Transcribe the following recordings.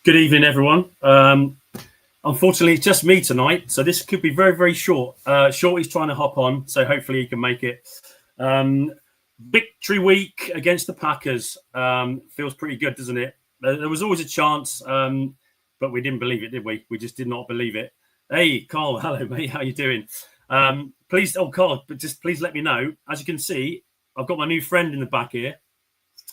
Good evening, everyone. Unfortunately, it's just me tonight, so this could be very, very short. Shorty's trying to hop on, so hopefully he can make it. Victory week against the Packers feels pretty good, doesn't it? There was always a chance, but we didn't believe it, did we? We just did not believe it. Hey, Carl, hello, mate. How you doing? Please, Carl, but just please let me know. As you can see, I've got my new friend in the back here.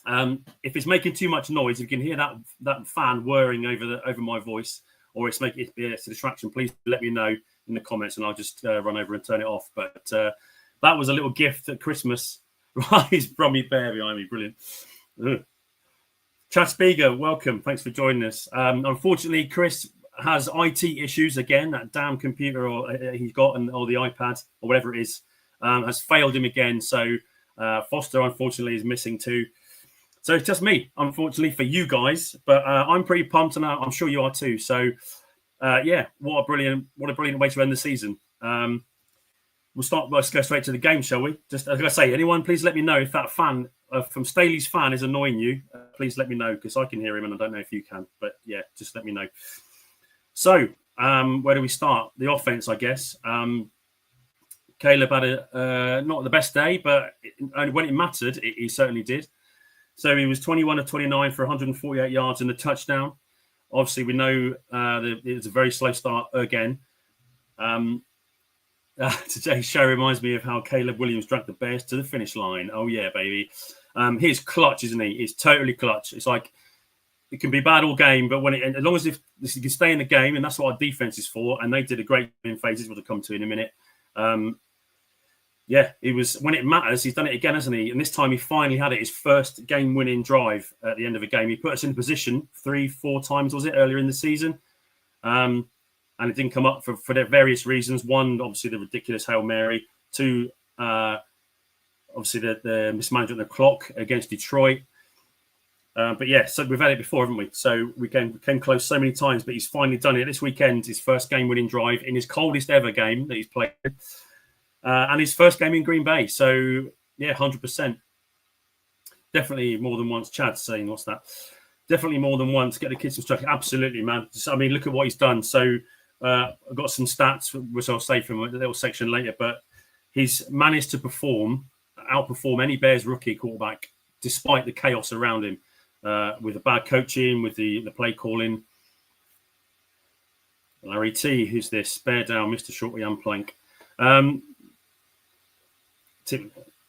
If it's making too much noise, if you can hear that fan whirring over my voice, or it's making it's a distraction, please let me know in the comments, and I'll just run over and turn it off. But that was a little gift at Christmas. Right, Brummy Bear behind me, brilliant. Chad Speaker, welcome. Thanks for joining us. Unfortunately, Chris has IT issues again. That damn computer he's got, or the iPad, or whatever it is, has failed him again. So Foster, unfortunately, is missing too. So it's just me, unfortunately, for you guys. But I'm pretty pumped, and I'm sure you are too. So yeah, what a brilliant way to end the season. Let's go straight to the game, shall we? Just as I say, anyone, please let me know if that fan from Staley's fan is annoying you. Please let me know, because I can hear him and I don't know if you can. But yeah, just let me know. So where do we start? The offense, I guess. Caleb had not the best day, but when it mattered, he certainly did. So he was 21 of 29 for 148 yards and a touchdown. Obviously, we know it was a very slow start again. Today's show reminds me of how Caleb Williams dragged the Bears to the finish line. Oh, yeah, baby. He's clutch, isn't he? He's totally clutch. It's like it can be bad all game, but as long as he can stay in the game, and that's what our defense is for, and they did a great in phases, we'll come to in a minute. Yeah, he was, when it matters, he's done it again, hasn't he? And this time he finally had it, his first game-winning drive at the end of a game. He put us in position 3-4 times, was it, earlier in the season? And it didn't come up for various reasons. One, obviously, the ridiculous Hail Mary. Two, obviously, the mismanagement of the clock against Detroit. But yeah, so we've had it before, haven't we? So we came close so many times, but he's finally done it this weekend, his first game-winning drive in his coldest ever game that he's played. And his first game in Green Bay. So, yeah, 100%. Definitely more than once. Chad's saying, what's that? Definitely more than once. Get the kids some structure. Absolutely, man. I mean, look at what he's done. So, I've got some stats, which I'll say from a little section later, but he's managed to outperform any Bears rookie quarterback, despite the chaos around him, with the bad coaching, with the play calling. Larry T, who's this? Bear down, Mr. Shorty and Plank.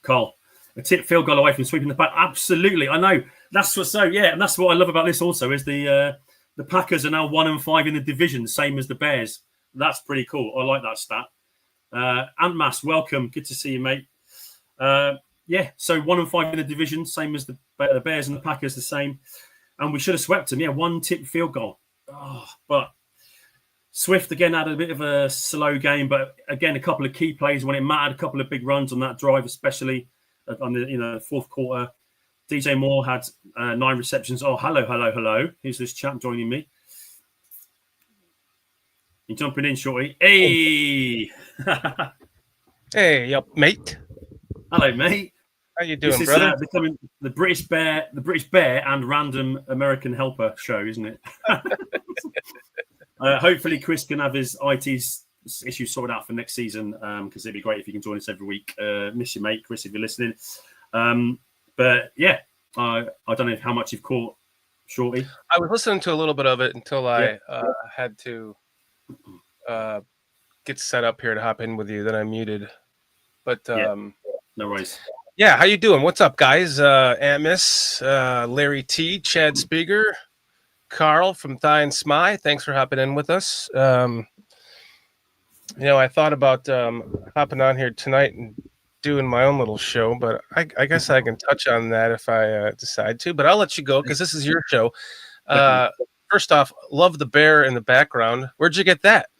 Carl, a tip field goal away from sweeping the back. Absolutely, I know. That's what. So yeah, and that's what I love about this. Also, is the Packers are now 1-5 in the division, same as the Bears. That's pretty cool. I like that stat. Antmas, welcome. Good to see you, mate. Yeah, so 1-5 in the division, same as the Bears and the Packers, the same. And we should have swept them. Yeah, one tip field goal. Oh, but Swift again had a bit of a slow game, but again a couple of key plays when it mattered. A couple of big runs on that drive, especially on the fourth quarter. DJ Moore had 9 receptions. Oh, hello. Who's this chap joining me? You jumping in, Shorty? Hey, hey, up, mate. Hello, mate. How you doing, this is, brother? Becoming the British Bear and Random American Helper show, isn't it? Hopefully, Chris can have his IT issues sorted out for next season, because it'd be great if you can join us every week. Miss you, mate, Chris, if you're listening. But yeah, I don't know how much you've caught, Shorty. I was listening to a little bit of it until I had to get set up here to hop in with you. Then I muted. But no worries. Yeah, how you doing? What's up, guys? Amos, Larry T, Chad Speaker, Carl from Thigh and Smy. Thanks for hopping in with us. I thought about hopping on here tonight and doing my own little show, but I guess I can touch on that if I decide to. But I'll let you go because this is your show. First off, love the bear in the background. Where'd you get that?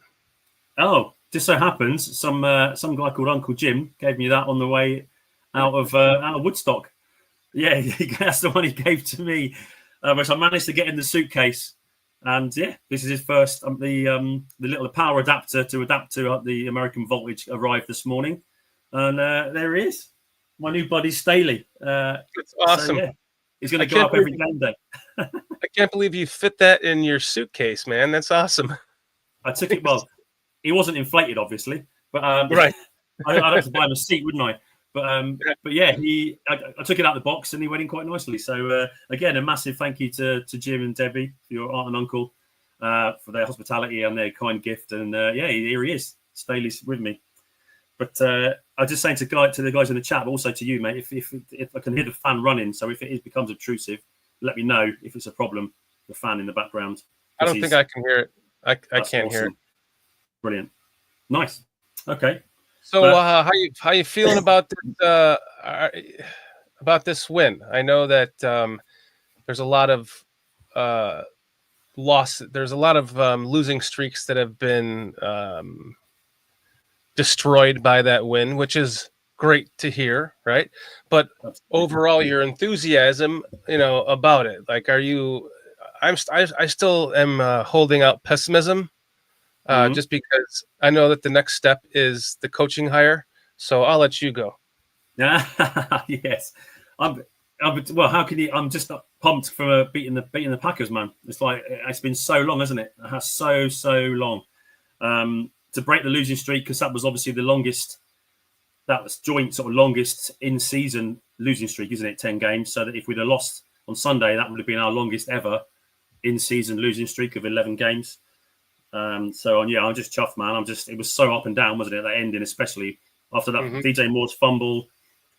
Oh, just so happens some guy called Uncle Jim gave me that on the way out of Woodstock. Yeah, that's the one he gave to me, which I managed to get in the suitcase. And yeah, this is his first. The little power adapter to adapt to the American voltage arrived this morning, and there he is, my new buddy Staley. That's awesome. So, He's going to go up every game day. I can't believe you fit that in your suitcase, man. That's awesome. I took it. Well, he wasn't inflated, obviously, but Right. I'd have to buy him a seat, wouldn't I? But yeah, I took it out of the box and he went in quite nicely. So again, a massive thank you to Jim and Debbie, your aunt and uncle, for their hospitality and their kind gift. And yeah, here he is, Staley's with me. But I just saying to the guys in the chat, but also to you, mate, if I can hear the fan running, so if it becomes obtrusive, let me know if it's a problem. The fan in the background. I don't think I can hear it. I can't hear it. Brilliant, nice. Okay. So how you feeling about this win? I know that there's a lot of loss. There's a lot of losing streaks that have been destroyed by that win, which is great to hear, right? But overall, your enthusiasm, about it. Like, are you? I still am holding out pessimism. Just because I know that the next step is the coaching hire. So I'll let you go. Yes. Well, how can you? I'm just pumped for beating the Packers, man. It's like, it's been so long, hasn't it? It has so long to break the losing streak, because that was obviously the longest. That was joint sort of longest in season losing streak, isn't it? 10 games. So that if we'd have lost on Sunday, that would have been our longest ever in season losing streak of 11 games. So yeah, I'm just chuffed, man. It was so up and down, wasn't it? That ending, especially after that DJ Moore's fumble,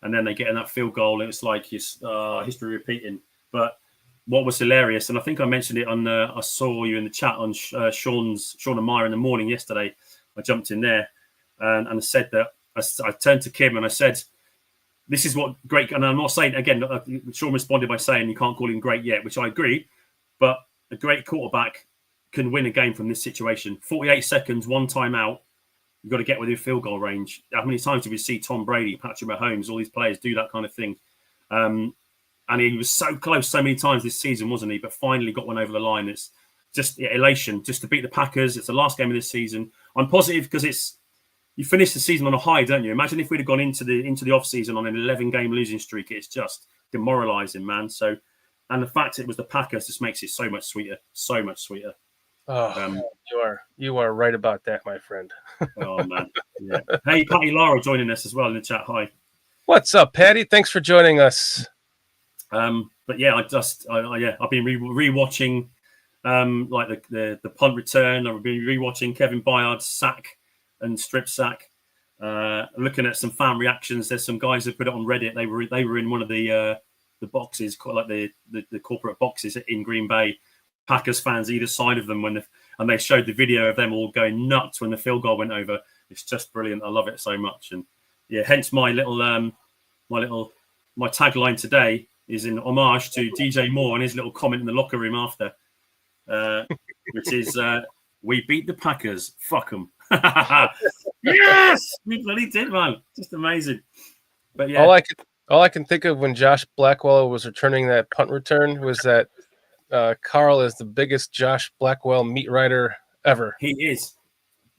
and then they get in that field goal, and it's like history repeating. But what was hilarious, and I think I mentioned it on, I saw you in the chat on Sean and Maya in the morning yesterday. I jumped in there and I said that I turned to Kim and I said, this is what great, and I'm not saying, again, Sean responded by saying you can't call him great yet, which I agree, but a great quarterback can win a game from this situation. 48 seconds, one timeout. You've got to get within field goal range. How many times did we see Tom Brady, Patrick Mahomes, all these players do that kind of thing? And he was so close so many times this season, wasn't he? But finally got one over the line. It's just elation, just to beat the Packers. It's the last game of this season. I'm positive because you finish the season on a high, don't you? Imagine if we'd have gone into the off season on an 11-game losing streak. It's just demoralising, man. So, and the fact it was the Packers just makes it so much sweeter, so much sweeter. Oh, you are right about that, my friend. Oh man, yeah. Hey, Patty Lara joining us as well in the chat. Hi. What's up, Patty? Thanks for joining us. But yeah, I've been rewatching like the punt return. I've been rewatching Kevin Byard's sack and strip sack. Looking at some fan reactions. There's some guys that put it on Reddit. They were in one of the boxes, like the corporate boxes in Green Bay. Packers fans either side of them and they showed the video of them all going nuts when the field goal went over. It's just brilliant. I love it so much. And yeah, hence my tagline today is in homage to DJ Moore and his little comment in the locker room after, which is we beat the Packers. Fuck them. Yes, we bloody did, man. Just amazing. But yeah, all I can think of when Josh Blackwell was returning that punt return was that Carl is the biggest Josh Blackwell meat writer ever. He is.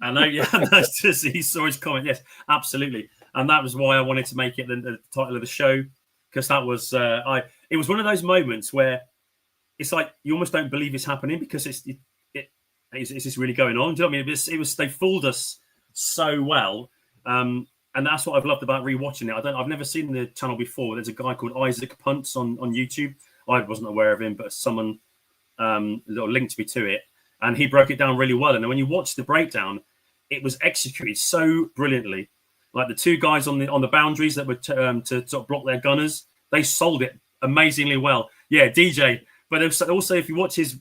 I know. Yeah, that's just, he saw his comment. Yes, absolutely. And that was why I wanted to make it the title of the show, because that was it was one of those moments where it's like you almost don't believe it's happening because is this really going on? Do you know what I mean? It was they fooled us so well. And that's what I've loved about rewatching it. I've never seen the channel before. There's a guy called Isaac Punts on YouTube. I wasn't aware of him, but someone linked me to it, and he broke it down really well. And when you watch the breakdown, it was executed so brilliantly. Like the two guys on the boundaries that were to sort of block their gunners, they sold it amazingly well. Yeah, DJ. But also, if you watch his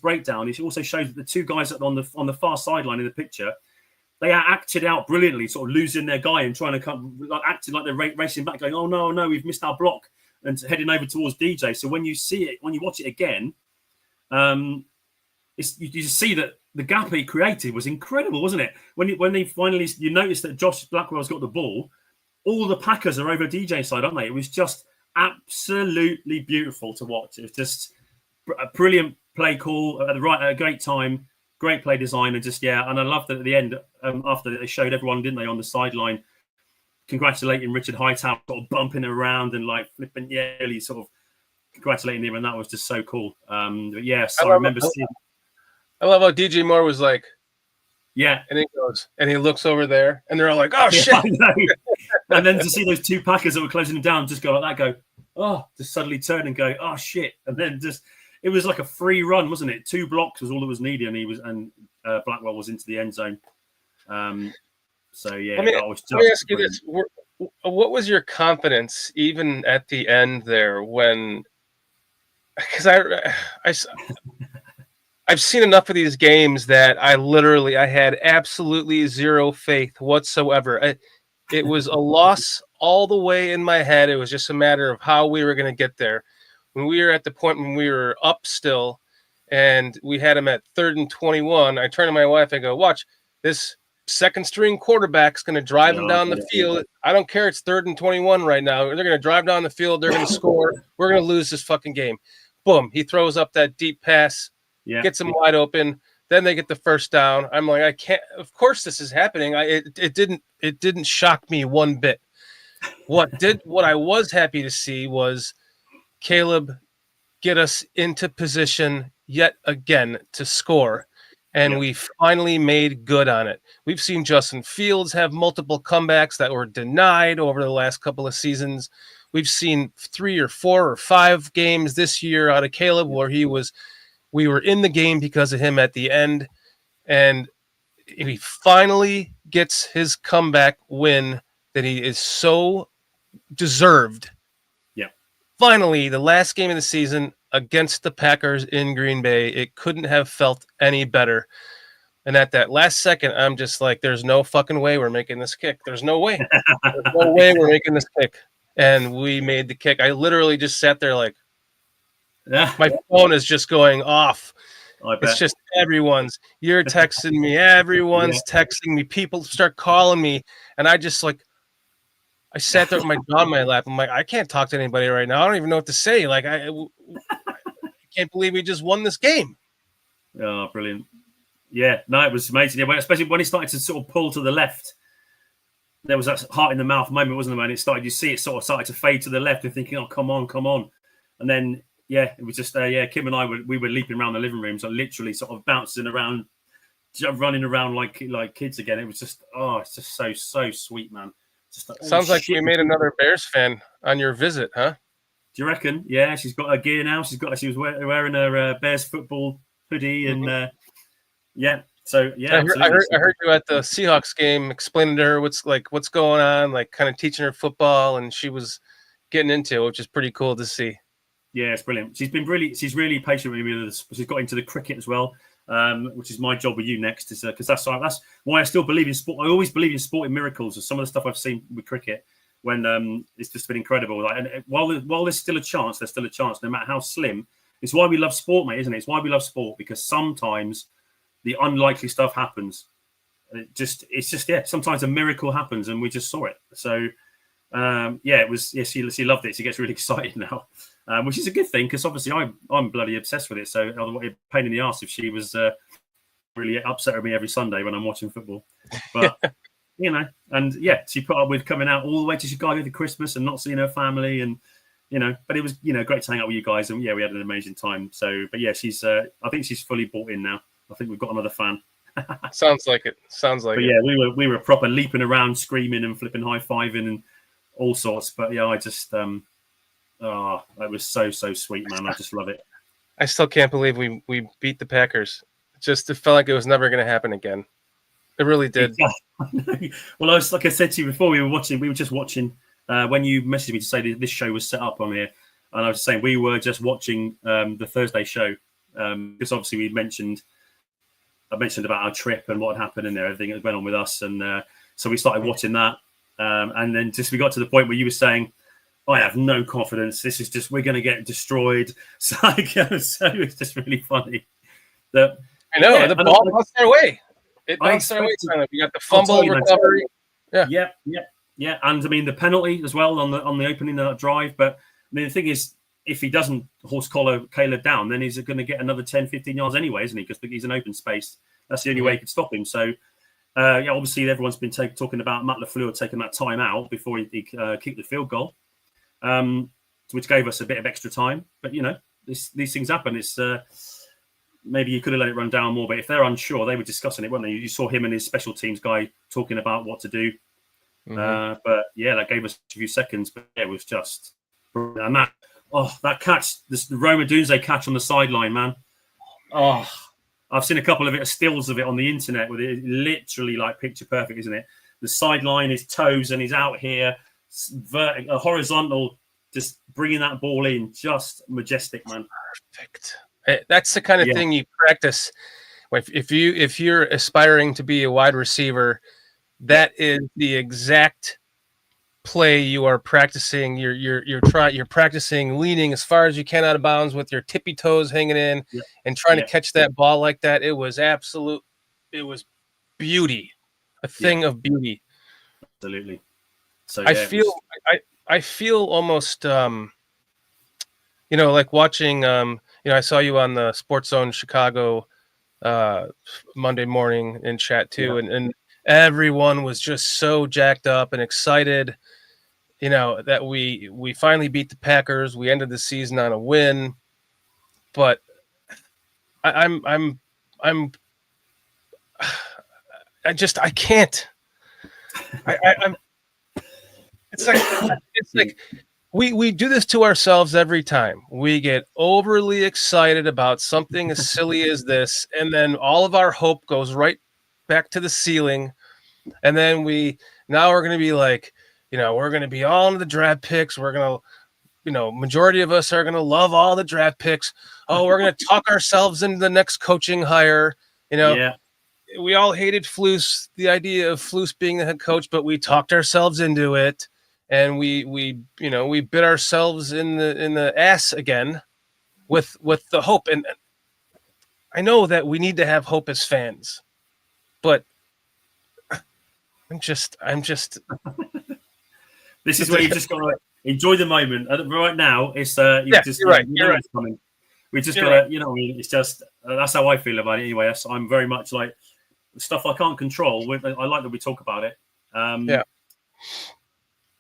breakdown, it also shows that the two guys that on the far sideline in the picture, they acted out brilliantly, sort of losing their guy and trying to come, like acting like they're racing back, going, "Oh no, we've missed our block," and heading over towards DJ. So when you see it, when you watch it again, you just see that the gap he created was incredible, wasn't it? When they finally, you notice that Josh Blackwell's got the ball, all the Packers are over DJ's side, aren't they? It was just absolutely beautiful to watch. It was just a brilliant play call at a great time, great play design, and just and I loved that at the end after they showed everyone, didn't they, on the sideline, congratulating Richard Hightower, sort of bumping around and like flipping, really sort of congratulating him, and that was just so cool. But yeah, I so I love, remember seeing. I love how DJ Moore was like, Yeah, and he goes, and he looks over there, and they're all like, "Oh yeah, shit!" I know. And then to see those two Packers that were closing him down, just go like that, go, oh, just suddenly turn and go, oh shit, and then just it was like a free run, wasn't it? 2 blocks was all that was needed, and Blackwell was into the end zone. So yeah, that was just. Let me ask you brilliant. this: what was your confidence even at the end there when? Because I've seen enough of these games that I had absolutely zero faith whatsoever. It was a loss all the way in my head. It was just a matter of how we were going to get there. When we were at the point when we were up still and we had them at 3rd and 21, I turned to my wife, I go, watch, this second string quarterback's going to drive them down the field. I don't care. It's 3rd and 21 right now. They're going to drive down the field. They're going to score. We're going to lose this fucking game. Boom. He throws up that deep pass. Yeah. Gets them wide open. Then they get the first down. I'm like, I can't. Of course, this is happening. It didn't shock me one bit. What I was happy to see was Caleb get us into position yet again to score, and we finally made good on it. We've seen Justin Fields have multiple comebacks that were denied over the last couple of seasons. We've seen 3 or 4 or 5 games this year out of Caleb where we were in the game because of him at the end, and he finally gets his comeback win that he is so deserved. Yeah. Finally, the last game of the season against the Packers in Green Bay, it couldn't have felt any better. And at that last second, I'm just like, there's no fucking way we're making this kick. There's no way. There's no way we're making this kick. And we made the kick. I literally just sat there like, my phone is just going off. It's just everyone's. You're texting me. Everyone's texting me. People start calling me. And I just like, I sat there with my jaw on my lap. I'm like, I can't talk to anybody right now. I don't even know what to say. Like, I can't believe we just won this game. Oh, brilliant. Yeah, no, it was amazing. Yeah, especially when he started to sort of pull to the left. There was that heart in the mouth moment, wasn't there, man? It started, you see it sort of started to fade to the left and thinking, oh, come on. And then, yeah, it was just, Kim and I, we were leaping around the living room, so literally sort of bouncing around, running around like kids again. It was just, it's just so sweet, man. Just like, sounds like we made another Bears fan on your visit, huh? Do you reckon? Yeah, she's got her gear now. She was wearing her Bears football hoodie, and So yeah, I heard you at the Seahawks game explaining to her what's going on, like kind of teaching her football, and she was getting into it, which is pretty cool to see. Yeah, it's brilliant. She's really patient with me. She's got into the cricket as well, which is my job with you next. Because that's why I still believe in sport. I always believe in sporting miracles. And some of the stuff I've seen with cricket, when it's just been incredible. Like, and while there's still a chance, no matter how slim. It's why we love sport, mate, isn't it? It's why we love sport, because sometimes the unlikely stuff happens. Sometimes a miracle happens, and we just saw it. So, it was. Yeah, she loved it. She gets really excited now, which is a good thing, because obviously I'm bloody obsessed with it. So, a pain in the ass if she was really upset with me every Sunday when I'm watching football. But she put up with coming out all the way to Chicago for Christmas and not seeing her family, and but it was great to hang out with you guys, and we had an amazing time. So, but yeah, she's I think she's fully bought in now. I think we've got another fan. Sounds like it. Yeah, we were proper leaping around, screaming and flipping, high-fiving and all sorts. But yeah, I just that was so sweet, man. I just love it. I still can't believe we beat the Packers. It felt like it was never going to happen again. It really did. Well, like I said to you before, we were just watching when you messaged me to say that this show was set up on here, and I was saying we were just watching the Thursday show, because obviously I mentioned about our trip and what happened and everything that went on with us. And so we started watching that. And then we got to the point where you were saying, I have no confidence. This is just, we're going to get destroyed. So it's just really funny. The ball bounced our way. It bounced our way. You got the fumble recovery. Yeah. And I mean, the penalty as well on the opening of that drive. But I mean, the thing is, if he doesn't horse collar Caleb down, then he's going to get another 10, 15 yards anyway, isn't he? Because he's an open space. That's the only way he could stop him. So, obviously, everyone's been talking about Matt LaFleur taking that time out before he kicked the field goal. which gave us a bit of extra time. But these things happen. It's maybe you could have let it run down more, but if they're unsure, they were discussing it, weren't they? You saw him and his special teams guy talking about what to do. But yeah, that gave us a few seconds, but it was just, and that catch, the Roma Dunze catch on the sideline, man. Oh, I've seen a couple of stills of it on the internet with it literally like picture perfect, isn't it? The sideline, his toes, and he's out here, a horizontal, just bringing that ball in, just majestic, man. Perfect. That's the kind of thing you practice. If you're aspiring to be a wide receiver, that is the exact play you are practicing. You're practicing leaning as far as you can out of bounds with your tippy toes hanging in and trying to catch that ball like that. It was beauty, a thing of beauty. Absolutely. So I feel almost like watching I saw you on the Sports Zone Chicago Monday morning in chat too, and everyone was just so jacked up and excited, that we finally beat the Packers. We ended the season on a win, but I can't. It's like we do this to ourselves every time. We get overly excited about something as silly as this, and then all of our hope goes right back to the ceiling. And then we're going to be like, we're going to be all into the draft picks. We're going to, majority of us are going to love all the draft picks. Oh, we're going to talk ourselves into the next coaching hire. We all hated Flus, the idea of Flus being the head coach, but we talked ourselves into it. And we bit ourselves in the ass again with the hope. And I know that we need to have hope as fans, but I'm just. This is where you just got to enjoy the moment. Right now, it's you're right. It's coming. We just got to, it's just that's how I feel about it. Anyway, I'm very much like stuff I can't control. I like that we talk about it.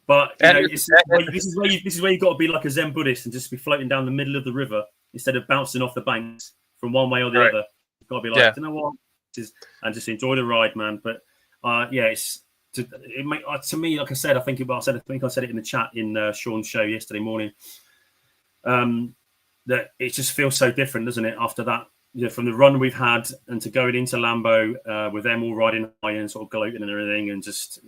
But this is where you've got to be like a Zen Buddhist and just be floating down the middle of the river instead of bouncing off the banks from one way or the other. You've got to be like, you know what, and just enjoy the ride, man. But it's to me, like I said, I think I said it in the chat in Sean's show yesterday morning. That it just feels so different, doesn't it? After that, from the run we've had and to going into Lambeau with them all riding high and sort of gloating and everything, and just.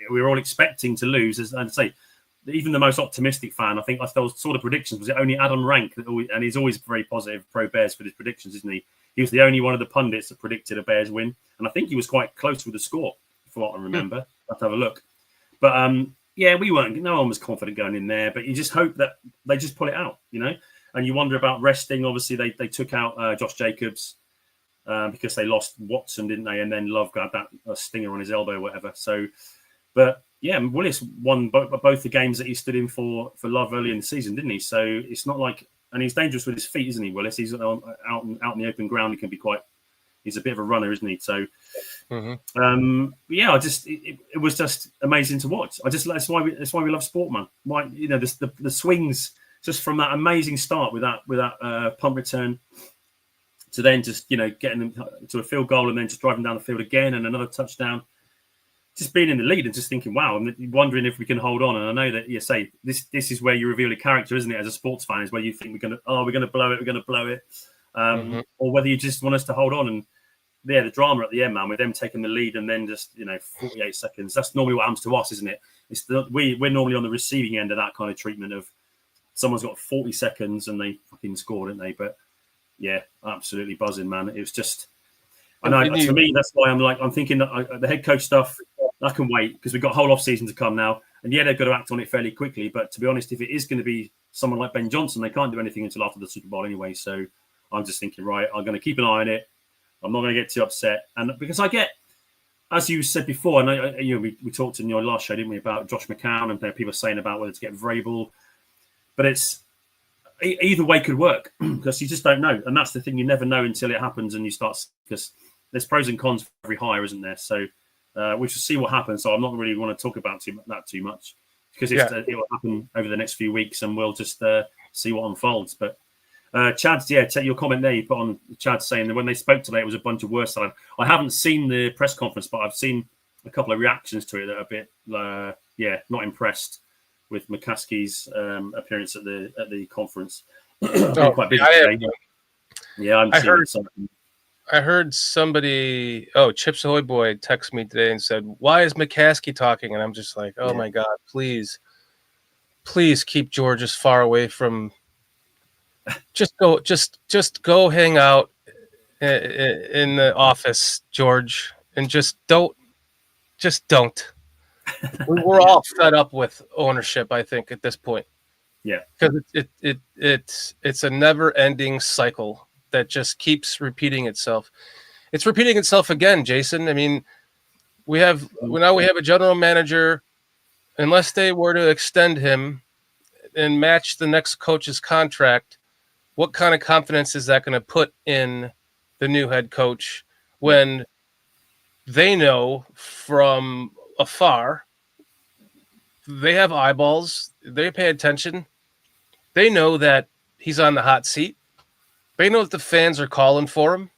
We were all expecting to lose, as I'd say. Even the most optimistic fan, I think I saw the predictions. Was it only Adam Rank? And he's always very positive pro Bears for his predictions, isn't he? He was the only one of the pundits that predicted a Bears win, and I think he was quite close with the score, from what I remember. I'll have to have a look. But we weren't. No one was confident going in there. But you just hope that they just pull it out, And you wonder about resting. Obviously, they took out Josh Jacobs because they lost Watson, didn't they? And then Love got that stinger on his elbow, or whatever. So. But yeah, Willis won both the games that he stood in for Love early in the season, didn't he? So it's not like, and he's dangerous with his feet, isn't he, Willis? He's out in the open ground. He can be he's a bit of a runner, isn't he? So, it was just amazing to watch. That's why we love sport, man. Why, the swings just from that amazing start with that punt return to then just, getting them to a field goal and then just driving down the field again and another touchdown. Just being in the lead and just thinking, wow, and wondering if we can hold on. And I know that you say this is where you reveal a character, isn't it? As a sports fan, is where you think we're going to blow it, or whether you just want us to hold on. And the drama at the end, man, with them taking the lead and then just 48 seconds. That's normally what happens to us, isn't it? We're normally on the receiving end of that kind of treatment of someone's got 40 seconds and they fucking scored, didn't they? But yeah, absolutely buzzing, man. It was just. I know. For me, that's why I'm thinking that the head coach stuff. I can wait because we've got a whole off season to come now, and they've got to act on it fairly quickly. But to be honest, if it is going to be someone like Ben Johnson, they can't do anything until after the Super Bowl anyway. So I'm just thinking, right, I'm going to keep an eye on it. I'm not going to get too upset, and because I get, as you said before, and we talked in your last show, didn't we, about Josh McCown and people saying about whether to get Vrabel, but it's either way could work because you just don't know, and that's the thing, you never know until it happens and you start, because there's pros and cons for every hire, isn't there? So we should see what happens. So I'm not really want to talk about that too much. because it will happen over the next few weeks, and we'll just see what unfolds. But Chad's, take your comment there. You put on Chad saying that when they spoke today, it was a bunch of worse stuff. I haven't seen the press conference, but I've seen a couple of reactions to it that are a bit, not impressed with McCaskey's appearance at the conference. Quite busy today. I heard somebody, Chips Ahoy Boy, text me today and said, "Why is McCaskey talking?" And I'm just like, "Oh my God, please keep George as far away from. Just go hang out in the office, George, and just don't. We're all fed up with ownership, I think, at this point. Yeah, because it's a never-ending cycle that just keeps repeating itself. It's repeating itself again, Jason. I mean, we have a general manager. Unless they were to extend him and match the next coach's contract, what kind of confidence is that going to put in the new head coach when they know from afar, they have eyeballs, they pay attention, they know that he's on the hot seat, they know that the fans are calling for him.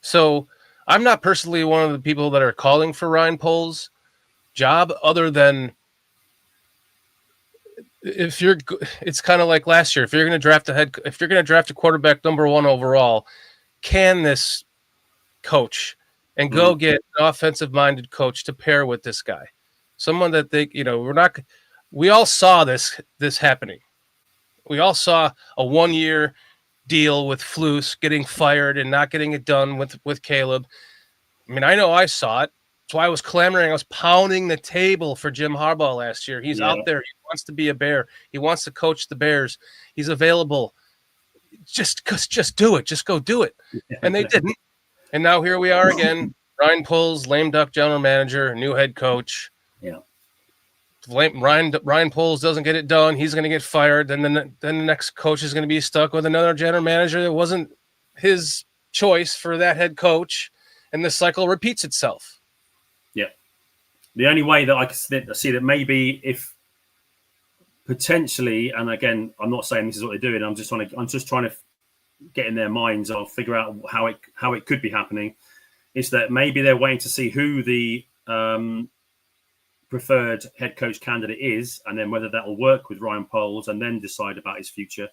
So I'm not personally one of the people that are calling for Ryan Poles' job, other than it's kind of like last year. If you're going to draft a quarterback number 1 overall, can this coach and go get an offensive-minded coach to pair with this guy, someone that we all saw this happening. We all saw a 1-year deal with Flus getting fired and not getting it done with Caleb. I mean, I know I saw it. That's why I was clamoring. I was pounding the table for Jim Harbaugh last year. He's out there. He wants to be a Bear. He wants to coach the Bears. He's available. Just do it. Just go do it. And they didn't. And now here we are again. Ryan Poles, lame duck general manager, new head coach. Yeah. Ryan Poles doesn't get it done. He's going to get fired. Then the next coach is going to be stuck with another general manager that wasn't his choice for that head coach. And the cycle repeats itself. Yeah. The only way that I can see that maybe if potentially, and again, I'm not saying this is what they're doing. I'm just trying to get in their minds or figure out how it could be happening. Is that maybe they're waiting to see who the preferred head coach candidate is, and then whether that will work with Ryan Poles, and then decide about his future.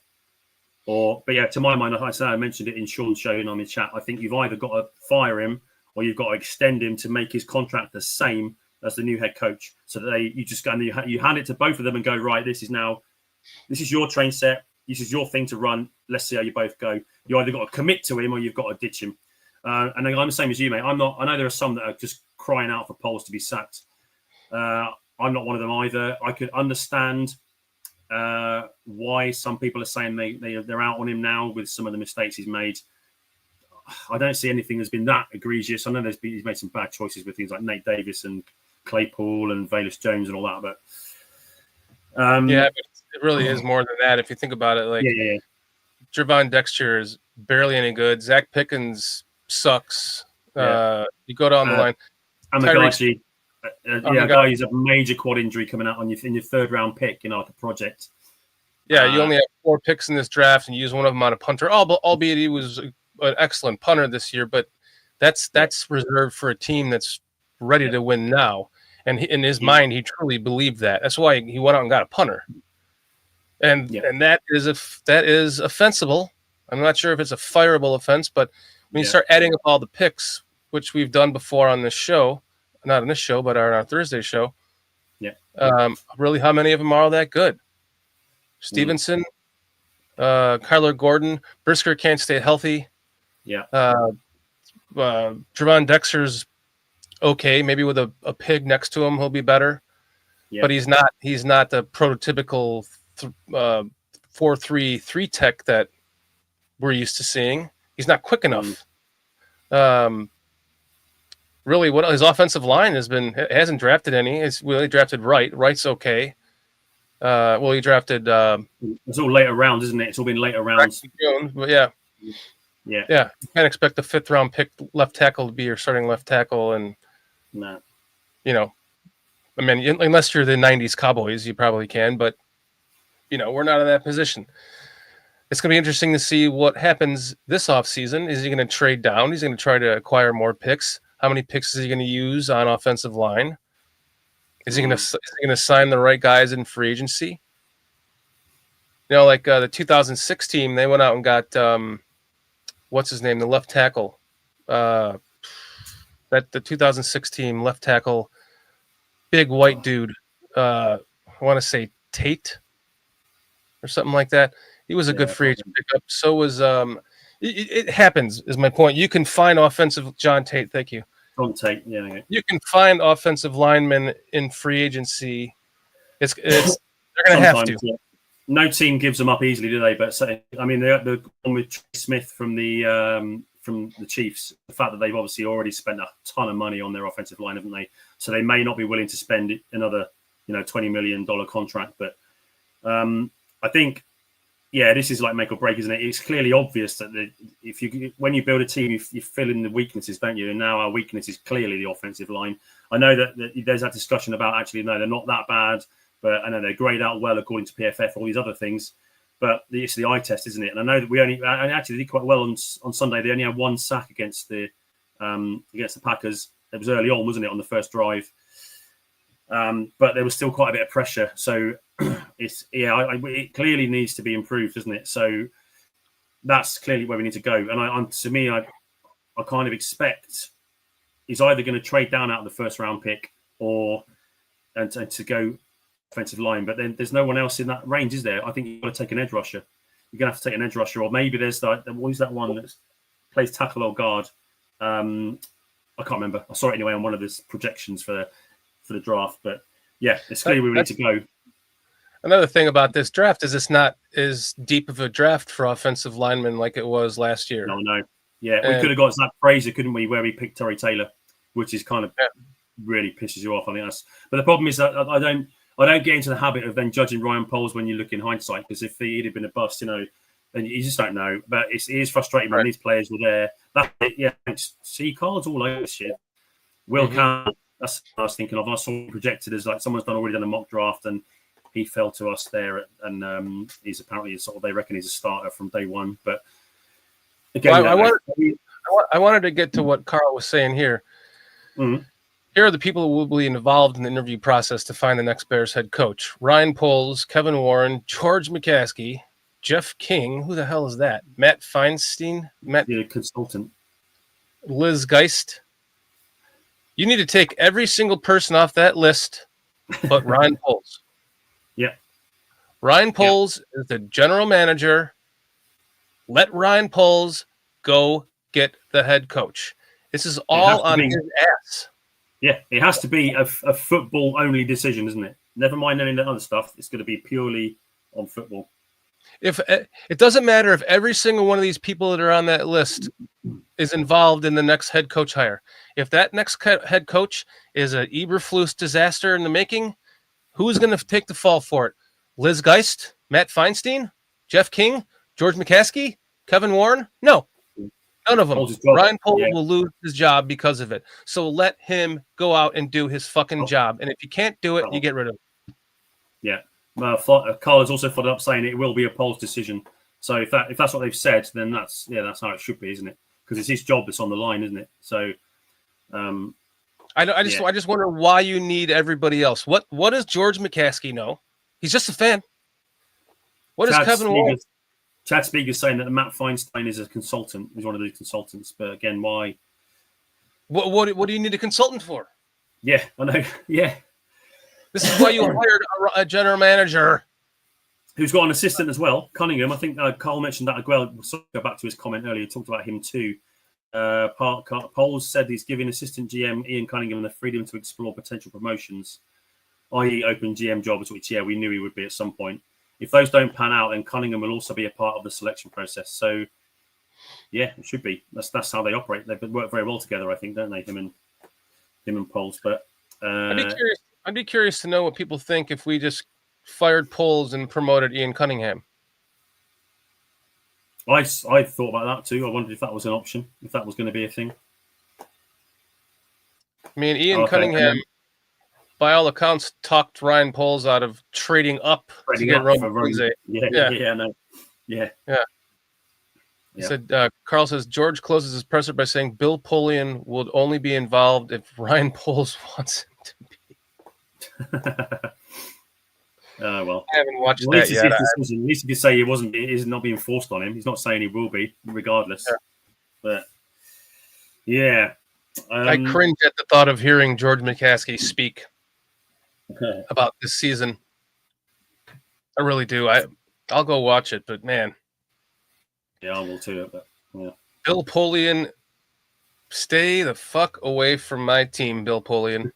But to my mind, like I said, I mentioned it in Sean's show and on the chat. I think you've either got to fire him or you've got to extend him to make his contract the same as the new head coach, so that you hand it to both of them and go, right, this is your train set, this is your thing to run. Let's see how you both go. You either got to commit to him or you've got to ditch him. And I'm the same as you, mate. I know there are some that are just crying out for Poles to be sacked. I'm not one of them either. I could understand why some people are saying they're out on him now with some of the mistakes he's made. I don't see anything that's been that egregious. I know he's made some bad choices with things like Nate Davis and Claypool and Velus Jones and all that, but but it really is more than that. If you think about it, like Javon Dexter is barely any good. Zach Pickens sucks. You go down the line. And the guy who's a major quad injury coming out in your third round pick, like a project. Yeah, you only have 4 picks in this draft, and you use one of them on a punter. Albeit he was an excellent punter this year, but that's reserved for a team that's ready to win now. And in his mind, he truly believed that. That's why he went out and got a punter. And that is offensible. I'm not sure if it's a fireable offense, but when you start adding up all the picks, which we've done before on this show, not on this show, but on our Thursday show. Really, how many of them are all that good? Stevenson, Kyler Gordon, Brisker can't stay healthy. Javon Dexter's okay. Maybe with a pig next to him, he'll be better. But he's not the prototypical 4-3 tech that we're used to seeing. He's not quick enough. Really, what his offensive line hasn't drafted any. He drafted Wright. Wright's okay. He drafted. It's all later rounds, isn't it? It's all been later rounds. June, but yeah. You can't expect a 5th round pick left tackle to be your starting left tackle, and I mean, unless you're the 90s Cowboys, you probably can, but, we're not in that position. It's going to be interesting to see what happens this offseason. Is he going to trade down? He's going to try to acquire more picks. How many picks is he going to use on offensive line? Is he going to sign the right guys in free agency? Like the 2006 team, they went out and got what's his name, the left tackle. The 2006 team left tackle, big white dude. I want to say Tate or something like that. He was a good free agent pickup. So was it happens, is my point. You can find John Tate, thank you. John Tate, yeah. You can find offensive linemen in free agency. It's they're going to have to. Yeah. No team gives them up easily, do they? But I mean, the one with Trey Smith from the Chiefs, the fact that they've obviously already spent a ton of money on their offensive line, haven't they? So they may not be willing to spend another, $20 million contract. But I think, this is like make or break, isn't it? It's clearly obvious that when you build a team, you fill in the weaknesses, don't you? And now our weakness is clearly the offensive line. I know that there's that discussion about actually, no, they're not that bad. But I know they're grayed out well according to PFF, all these other things. But it's the eye test, isn't it? And I know that we actually did quite well on Sunday. They only had one sack against the Packers. It was early on, wasn't it, on the first drive? But there was still quite a bit of pressure. So it clearly needs to be improved, doesn't it? So that's clearly where we need to go. And I kind of expect he's either going to trade down out of the first round pick and to go offensive line, but then there's no one else in that range, is there? I think you've got to take an edge rusher. You're going to have to take an edge rusher, or maybe there's who's that one that plays tackle or guard? I can't remember. I saw it anyway on one of the projections for the draft, but it's clearly where we need to go. Another thing about this draft is it's not as deep of a draft for offensive linemen like it was last year. No. Yeah, we could have got Zach Fraser, couldn't we, where we picked Terry Taylor, which is kind of really pisses you off. I think but the problem is that I don't get into the habit of then judging Ryan Poles when you look in hindsight, because if he'd have been a bust, then you just don't know. But it is frustrating when these players were there. See cards all over shit. Will Campbell, that's what I was thinking of. I saw him projected as like someone's already done a mock draft, and he fell to us there. And he's apparently they reckon he's a starter from day one. But again, I wanted to get to what Carl was saying here. Mm-hmm. Here are the people who will be involved in the interview process to find the next Bears head coach: Ryan Poles, Kevin Warren, George McCaskey, Jeff King. Who the hell is that? Matt Feinstein? Consultant. Liz Geist. You need to take every single person off that list but Ryan Poles. Yeah. Ryan Poles is the general manager. Let Ryan Poles go get the head coach. This is all on his ass. Yeah, it has to be a football-only decision, isn't it? Never mind any of the other stuff. It's going to be purely on football. If it doesn't matter if every single one of these people that are on that list is involved in the next head coach hire. If that next head coach is an Eberflus disaster in the making, who's going to take the fall for it? Liz Geist, Matt Feinstein, Jeff King, George McCaskey, Kevin Warren? No. None of them. Ryan Poles will lose his job because of it. So let him go out and do his fucking job. And if you can't do it, you get rid of him. Yeah. Carl has also followed up saying it will be a Poles decision. So if that's what they've said, then that's how it should be, isn't it? Because it's his job that's on the line, isn't it? So I just wonder why you need everybody else. What does George McCaskey know? He's just a fan. What does Kevin Warren? Chad Speaker's saying that Matt Feinstein is a consultant. He's one of the consultants. But again, why? What do you need a consultant for? Yeah, I know. Yeah. This is why you hired a general manager. Who's got an assistant as well, Cunningham. I think Carl mentioned that as well. We'll go back to his comment earlier. He talked about him too. Poles said he's giving assistant GM Ian Cunningham the freedom to explore potential promotions, i.e. open GM jobs, which, we knew he would be at some point. If those don't pan out, then Cunningham will also be a part of the selection process. So, it should be. That's how they operate. They work very well together, I think, don't they? Him and Poles. But I'd be curious to know what people think if we just fired Poles and promoted Ian Cunningham. I thought about that too. I wondered if that was an option, if that was going to be a thing. I mean, Ian Cunningham, by all accounts, talked Ryan Poles out of trading up to get Roman Lindsay. Yeah. He said, Carl says, George closes his presser by saying Bill Polian would only be involved if Ryan Poles wants him to be. Well, I haven't watched that yet. At least he could say he's not being forced on him. He's not saying he will be, regardless. Yeah. But yeah. I cringe at the thought of hearing George McCaskey speak about this season. I really do. I'll go watch it, but man. Yeah, I will too. But yeah. Bill Polian, stay the fuck away from my team, Bill Polian.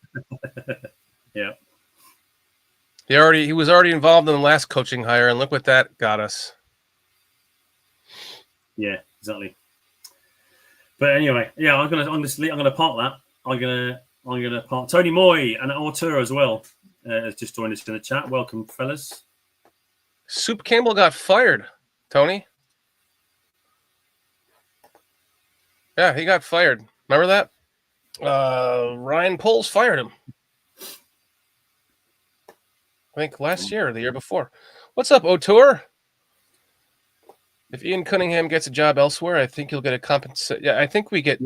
Yeah. He was already involved in the last coaching hire, and look what that got us. Yeah, exactly. But anyway, yeah, I'm gonna park that. I'm gonna park Tony Moy and Artur as well. Has just joined us in the chat. Welcome, fellas. Soup Campbell got fired, Tony. Yeah, he got fired. Remember that? Ryan Poles fired him. I think last year or the year before. What's up, O'Toole? If Ian Cunningham gets a job elsewhere, I think he'll get a compensation. Yeah, I think we get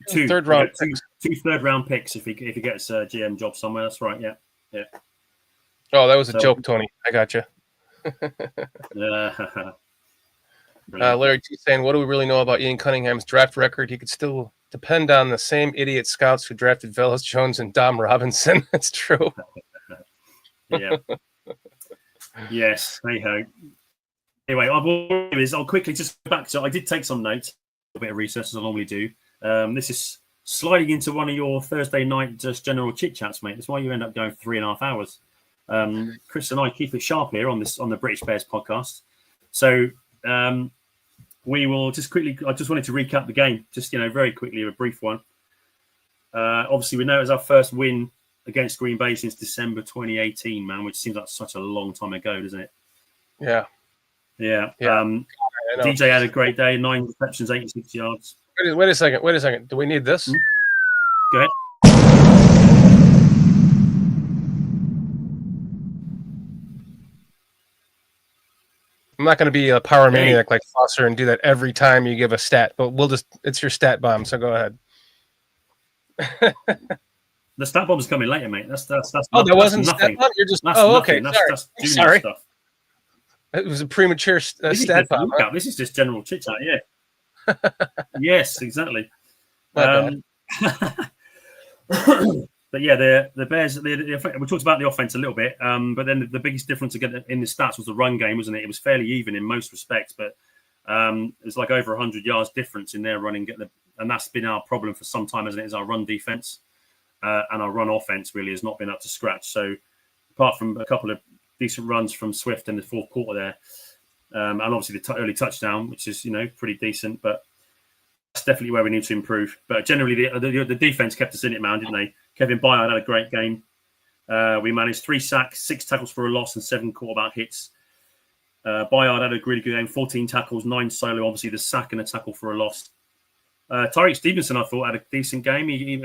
two third-round picks. Two third-round picks if he gets a GM job somewhere. That's right, yeah. Oh, that was a joke, Tony. I got you. Larry T saying, what do we really know about Ian Cunningham's draft record? He could still depend on the same idiot scouts who drafted Velus Jones and Dom Robinson. That's true. Yeah. Yes. Hey ho. Anyway, I'll quickly just go back to. I did take some notes, a bit of research as I normally do. This is sliding into one of your Thursday night just general chit chats, mate. That's why you end up going for 3.5 hours. Chris and I keep it sharp here on the British Bears podcast. So we will just quickly. I just wanted to recap the game, just very quickly, a brief one. Obviously, we know it was our first win against Green Bay since December 2018, man, which seems like such a long time ago, doesn't it? Yeah. DJ had a great day, 9 receptions, 86 yards. Wait a second. Do we need this? Go ahead. I'm not going to be a power maniac like Foster and do that every time you give a stat, but it's your stat bomb, so go ahead. The stat bomb's coming later, mate. That's that wasn't nothing. Stat bomb? You're just okay. That's sorry. Stuff. It was a premature stat bomb. Huh? This is just general chit chat, yeah. Yes, exactly. But yeah, the Bears. We talked about the offense a little bit, but then the biggest difference again in the stats was the run game, wasn't it? It was fairly even in most respects, but it's like over 100 yards difference in their running, and that's been our problem for some time, hasn't it? Is our run defense and our run offense really has not been up to scratch. So apart from a couple of decent runs from Swift in the fourth quarter there, and obviously the early touchdown, which is pretty decent, but that's definitely where we need to improve. But generally, the defense kept us in it, man, didn't they? Kevin Byard had a great game. We managed 3 sacks, 6 tackles for a loss, and 7 quarterback hits. Byard had a really good game, 14 tackles, 9 solo, obviously the sack and a tackle for a loss. Tyreek Stevenson, I thought, had a decent game. He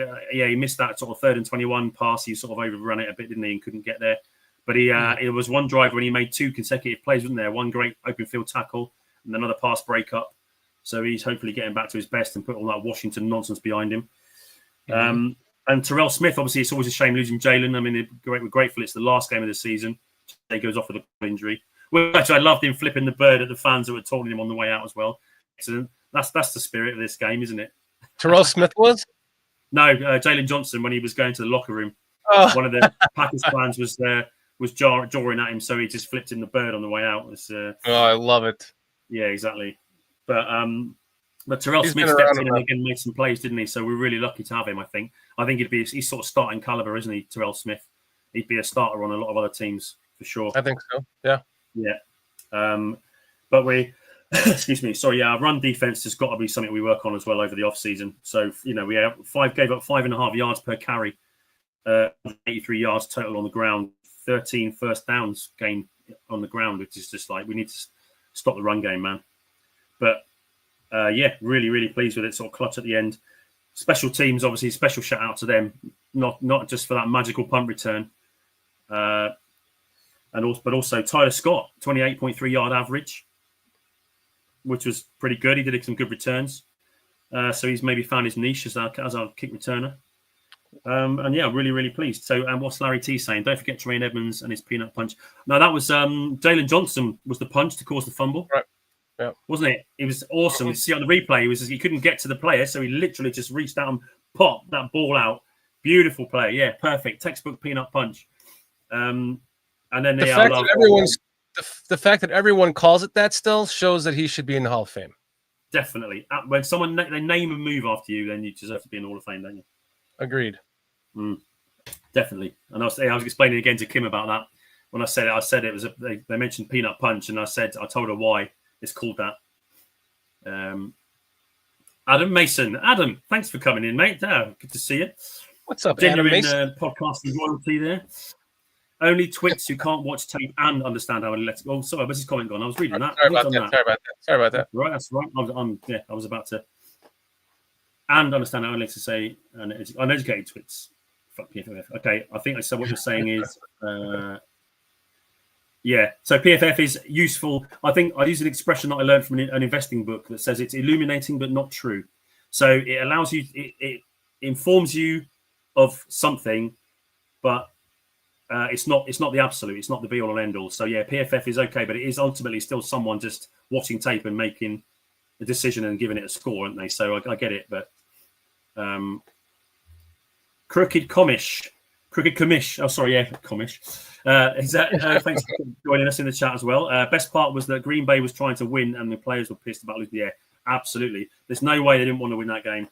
missed that sort of 3rd and 21 pass. He sort of overrun it a bit, didn't he, and couldn't get there. But it was one drive when he made 2 consecutive plays, wasn't there? One great open field tackle and another pass breakup. So he's hopefully getting back to his best and put all that Washington nonsense behind him. Mm-hmm. And Terrell Smith, obviously, it's always a shame losing Jalen. I mean, we're grateful it's the last game of the season. He goes off with an injury. Which I loved him flipping the bird at the fans that were taunting him on the way out as well. So that's the spirit of this game, isn't it? Terrell Smith was? No, Jalen Johnson, when he was going to the locker room. One of the Packers fans was jawing at him, so he just flipped him the bird on the way out. I love it. Yeah, exactly. But Terrell Smith stepped in and again made some plays, didn't he? So we're really lucky to have him, I think. I think he's sort of starting caliber, isn't he, Terrell Smith? He'd be a starter on a lot of other teams, for sure. I think so, yeah. Yeah. But we, excuse me, sorry, our run defense has got to be something we work on as well over the off-season. So, we gave up 5.5 yards per carry, 83 yards total on the ground, 13 first downs gained on the ground, which is just like, we need to stop the run game, man. But, really, really pleased with it. Sort of clutch at the end. special teams, obviously, special shout out to them, not just for that magical punt return, but also Tyler Scott, 28.3 yard average, which was pretty good. He did some good returns, so he's maybe found his niche as our kick returner. And yeah, really, really pleased. So, and what's Larry T saying? Don't forget Terrain Edmonds and his peanut punch. No, that was Dalen Johnson was the punch to cause the fumble. Right. Yeah. Wasn't it? It was awesome. You see on the replay, he couldn't get to the player, so he literally just reached out and popped that ball out. Beautiful play. Yeah, perfect. Textbook peanut punch. And then the fact that everyone calls it that still shows that he should be in the Hall of Fame. Definitely. When someone they name a move after you, then you deserve to be in the Hall of Fame, don't you? Agreed. Definitely. And I was explaining again to Kim about that. When I said it was they mentioned peanut punch, and I told her why it's called that. Adam Mason. Adam, thanks for coming in, mate. Good to see you. What's up, Genuine Adam Mason? Podcasting royalty there. Only twits who can't watch tape and understand how it Oh, sorry, where's his comment gone? I was reading that. Sorry about that. Right, that's right. I was about to. And understand how Alex to say uneducated twits. Fuck PFF. Okay, I think I said what you're saying is. Yeah, so PFF is useful. I think I use an expression that I learned from an investing book that says it's illuminating but not true. So it allows you, it informs you of something, but it's not the absolute. It's not the be all and end all. So yeah, PFF is okay, but it is ultimately still someone just watching tape and making a decision and giving it a score, aren't they? So I get it, but Crooked Commish. Oh, sorry, yeah, Commish. Thanks for joining us in the chat as well. Best part was that Green Bay was trying to win and the players were pissed about losing. Yeah, absolutely. There's no way they didn't want to win that game.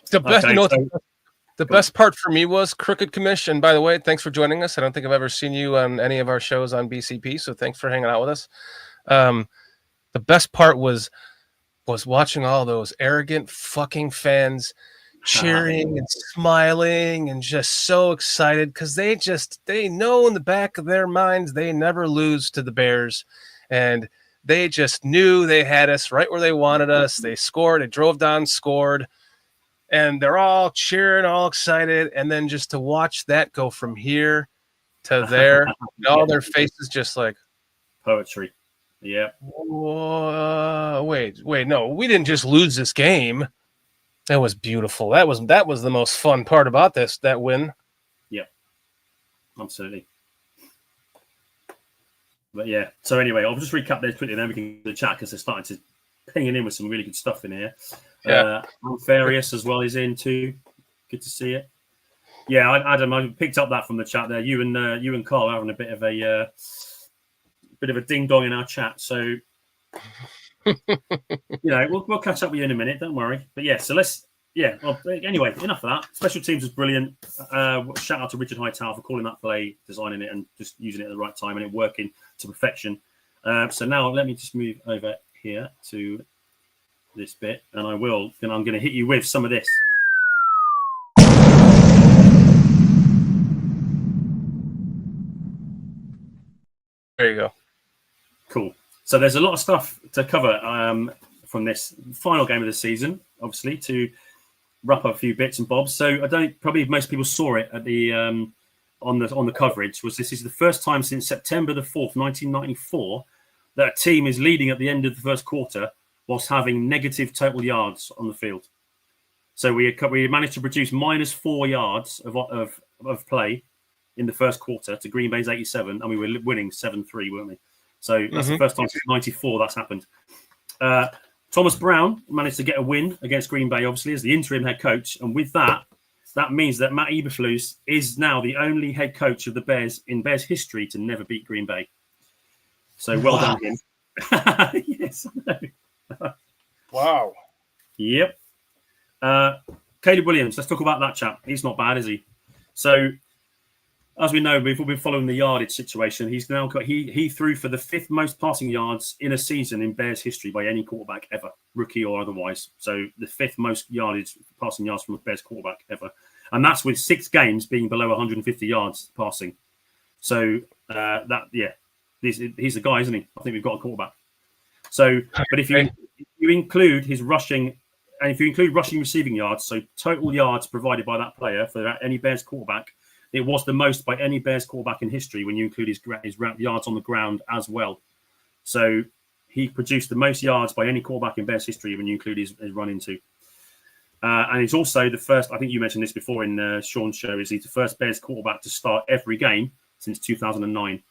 The best part for me was Crooked Commish. And by the way, thanks for joining us. I don't think I've ever seen you on any of our shows on BCP, so thanks for hanging out with us. The best part was watching all those arrogant fucking fans cheering and smiling and just so excited because they know in the back of their minds they never lose to the Bears, and they just knew they had us right where they wanted us. They scored, they drove down, scored, and they're all cheering, all excited, and then just to watch that go from here to there, and all their faces just like poetry. Yeah. Wait, no, we didn't just lose this game. That was beautiful. That was the most fun part about that win. Yeah, absolutely. But yeah, so anyway, I'll just recap this quickly, then we can do the chat because they're starting to pinging in with some really good stuff in here. Yeah. Alfarius as well is in too. Good to see it. Yeah, Adam, I picked up that from the chat there. You and Carl are having a bit of a ding dong in our chat. So we'll catch up with you in a minute. Don't worry. But yeah, so anyway, enough of that. Special teams was brilliant. Shout out to Richard Hightower for calling that play, designing it, and just using it at the right time and it working to perfection. So now let me just move over here to this bit, and I'm going to hit you with some of this. There you go. Cool. So there's a lot of stuff to cover from this final game of the season, obviously, to wrap up a few bits and bobs. So probably most people saw it at the on the coverage. This is the first time since September the 4th, 1994, that a team is leading at the end of the first quarter whilst having negative total yards on the field. So we managed to produce -4 yards of play in the first quarter to Green Bay's 87, and we were winning 7-3, weren't we? So that's the first time since 94 that's happened. Thomas Brown managed to get a win against Green Bay, obviously, as the interim head coach. And with that means that Matt Eberflus is now the only head coach of the Bears in Bears history to never beat Green Bay. So well done him. Yes, I know. Wow. Yep. Caleb Williams, let's talk about that chap. He's not bad, is he? So, as we know, we've been following the yardage situation. He's now got he threw for the 5th most passing yards in a season in Bears history by any quarterback ever, rookie or otherwise. So the 5th most passing yards from a Bears quarterback ever, and that's with 6 games being below 150 yards passing. So he's the guy, isn't he? I think we've got a quarterback. So, but if you include his rushing and if you include rushing receiving yards, so total yards provided by that player for any Bears quarterback, it was the most by any Bears quarterback in history when you include his yards on the ground as well. So he produced the most yards by any quarterback in Bears history when you include his run into. And it's also the first, I think you mentioned this before in Sean's show, he's the first Bears quarterback to start every game since 2009.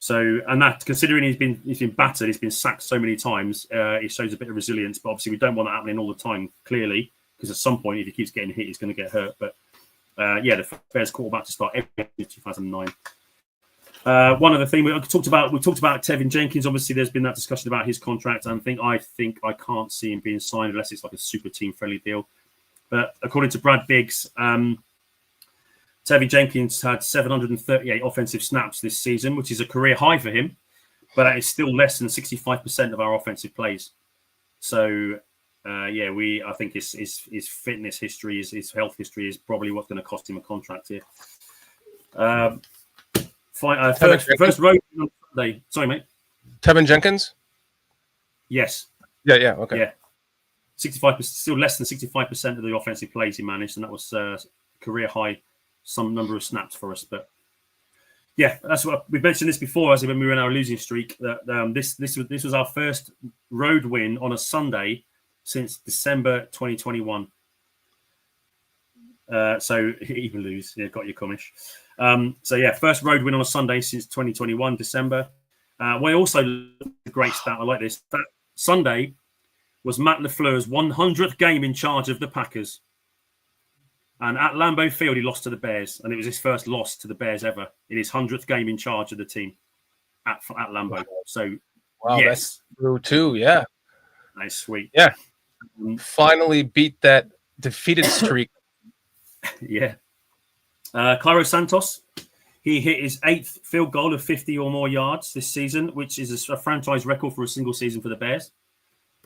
So, and that, considering he's been battered, he's been sacked so many times, it shows a bit of resilience. But obviously, we don't want that happening all the time, clearly, because at some point, if he keeps getting hit, he's going to get hurt. But the Bears quarterback to start every game since 2009. One other thing we talked about Tevin Jenkins. Obviously, there's been that discussion about his contract, and I think I can't see him being signed unless it's like a super team friendly deal. But according to Brad Biggs, Tevin Jenkins had 738 offensive snaps this season, which is a career high for him, but that is still less than 65% of our offensive plays. So, I think his fitness history, his health history is probably what's going to cost him a contract here. First road on Sunday. Sorry, mate. Tevin Jenkins? Yes. Yeah. Okay. Yeah. 65%, still less than 65% of the offensive plays he managed, and that was career high, some number of snaps for us. But yeah, that's what we mentioned this before, as when we were in our losing streak. That this was our first road win on a Sunday since December 2021. So even lose, got your commish. First road win on a Sunday since 2021, December. We also, a great stat, I like this. That Sunday was Matt LaFleur's 100th game in charge of the Packers. And at Lambeau Field, he lost to the Bears. And it was his first loss to the Bears ever in his 100th game in charge of the team at Lambeau. Wow. So, wow, yes. That's true too, yeah. Nice, sweet. Yeah. Finally beat that defeated streak. Yeah. Cairo Santos, he hit his 8th field goal of 50 or more yards this season, which is a franchise record for a single season for the Bears.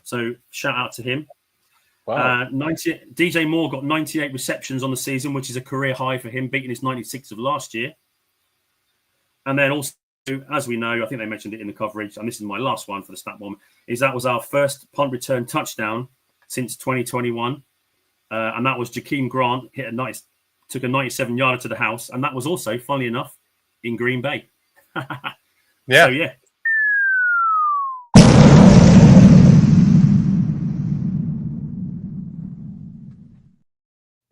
So shout out to him. Wow. DJ Moore got 98 receptions on the season, which is a career high for him, beating his 96 of last year. And then also, as we know, I think they mentioned it in the coverage, and this is my last one for the stat bomb, is that was our first punt return touchdown since 2021. And that was Jakeem Grant took a 97-yarder to the house, and that was also, funnily enough, in Green Bay. Yeah. So, yeah.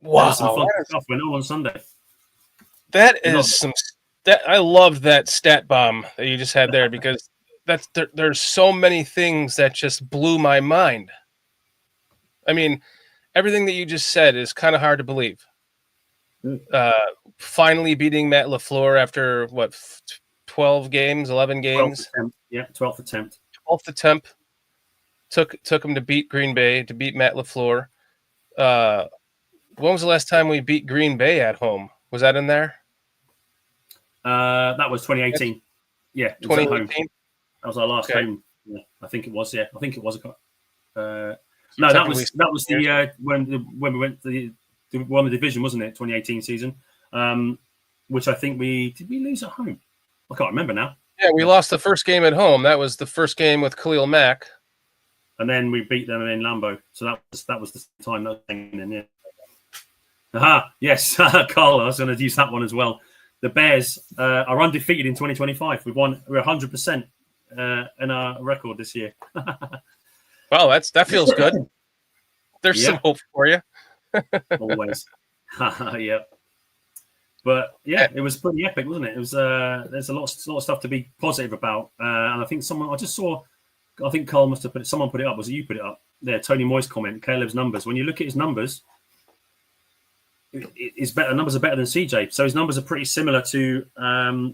Wow. Some fun stuff went on Sunday. That is I love that stat bomb that you just had there, because there's so many things that just blew my mind. I mean, everything that you just said is kind of hard to believe. Finally beating Matt LaFleur after 12 games, 11 games. 12th attempt. 12th attempt. Took him to beat Green Bay, to beat Matt LaFleur. When was the last time we beat Green Bay at home? Was that in there? That was 2018. Yeah, 2018. That was our last home. Yeah, I think it was. Yeah, I think it was. No, that was the when we went to won the division, wasn't it? 2018 season, which I think did we lose at home? I can't remember now. Yeah, we lost the first game at home. That was the first game with Khalil Mack, and then we beat them in Lambeau. So that was the time that was hanging in. Yeah. Aha, yes, Carl, I was going to use that one as well. The Bears are undefeated in 2025. We're 100% in our record this year. Well, that feels good. There's some hope for you. Always. Yeah. But yeah, it was pretty epic, wasn't it? It was. There's a lot of stuff to be positive about, and I think I think Carl must have someone put it up. Was it you put it up? There, Tony Moyes comment. Caleb's numbers. When you look at his numbers, his better numbers are better than CJ. So his numbers are pretty similar to. I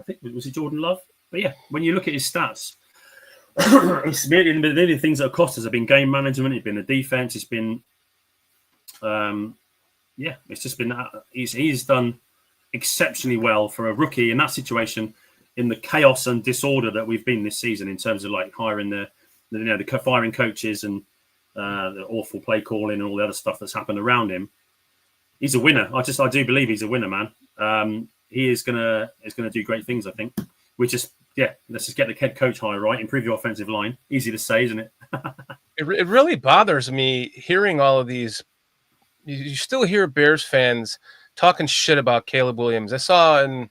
think was it Jordan Love? But yeah, when you look at his stats, it's really the things that have cost us have been game management. It's been the defense. It's been. It's just been he's done exceptionally well for a rookie in that situation, in the chaos and disorder that we've been this season in terms of like hiring the firing coaches and the awful play calling and all the other stuff that's happened around him. He's a winner. I do believe he's a winner, man. He is gonna do great things. I think. Let's just get the head coach hire right, improve your offensive line. Easy to say, isn't it? It really bothers me hearing all of these. You still hear Bears fans talking shit about Caleb Williams. I saw in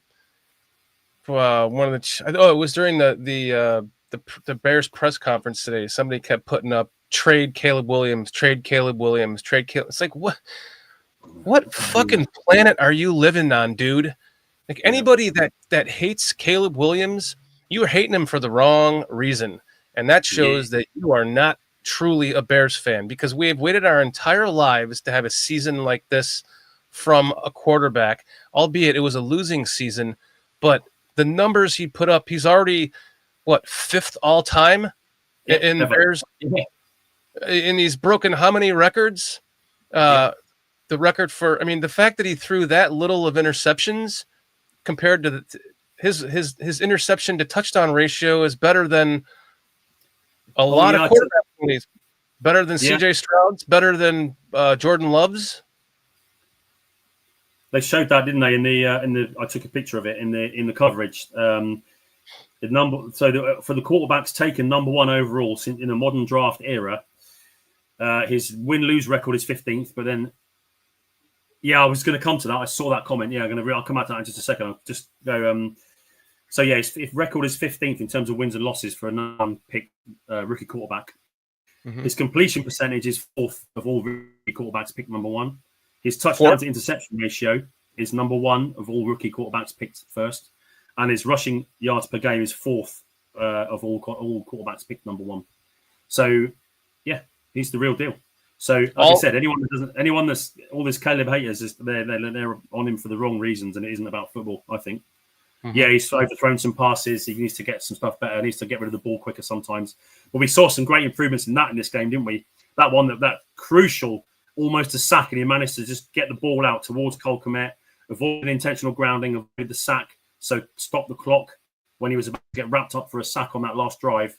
one of the it was during the Bears press conference today. Somebody kept putting up trade Caleb Williams, trade Caleb Williams, trade Caleb. It's like what fucking planet are you living on, dude? Like anybody that hates Caleb Williams, you are hating him for the wrong reason, and that shows that you are not truly a Bears fan, because we have waited our entire lives to have a season like this from a quarterback, albeit it was a losing season, but the numbers he put up, he's already fifth all time in Bears, and he's broken how many records? The record for, the fact that he threw that little of interceptions compared to his interception to touchdown ratio is better than a lot of quarterbacks. Better than CJ Stroud's, better than Jordan Love's. They showed that, didn't they? In the I took a picture of it in the coverage. For the quarterbacks taken number one overall in the modern draft era, his win-lose record is 15th. But then, I was going to come to that. I saw that comment. I'll come out to that in just a second. I'll just go. His record is 15th in terms of wins and losses for a non-pick rookie quarterback. Mm-hmm. His completion percentage is 4th of all rookie quarterbacks picked number one. His touchdown to interception ratio is number one of all rookie quarterbacks picked first. And his rushing yards per game is 4th of all quarterbacks picked number one. So, he's the real deal. So, like I said, anyone that's all this Caleb haters, they're on him for the wrong reasons, and it isn't about football, I think. Mm-hmm. Yeah, he's overthrown some passes. He needs to get some stuff better. He needs to get rid of the ball quicker sometimes. But we saw some great improvements in this game, didn't we? That one, that crucial, almost a sack, and he managed to just get the ball out towards Cole Kmet, avoid an intentional grounding, avoid the sack, so stop the clock when he was about to get wrapped up for a sack on that last drive.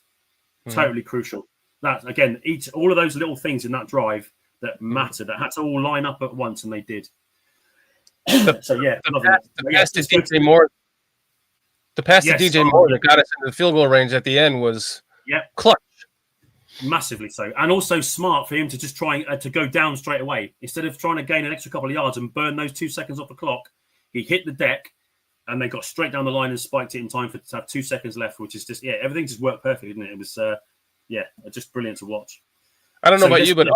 Totally crucial. That, again, all of those little things in that drive that mattered, that had to all line up at once, and they did. The pass to DJ Moore that got us into the field goal range at the end was clutch. Massively so. And also smart for him to just try to go down straight away. Instead of trying to gain an extra couple of yards and burn those 2 seconds off the clock, he hit the deck and they got straight down the line and spiked it in time to have 2 seconds left, which is just, everything just worked perfectly, didn't it? It was, just brilliant to watch. I don't know about you, but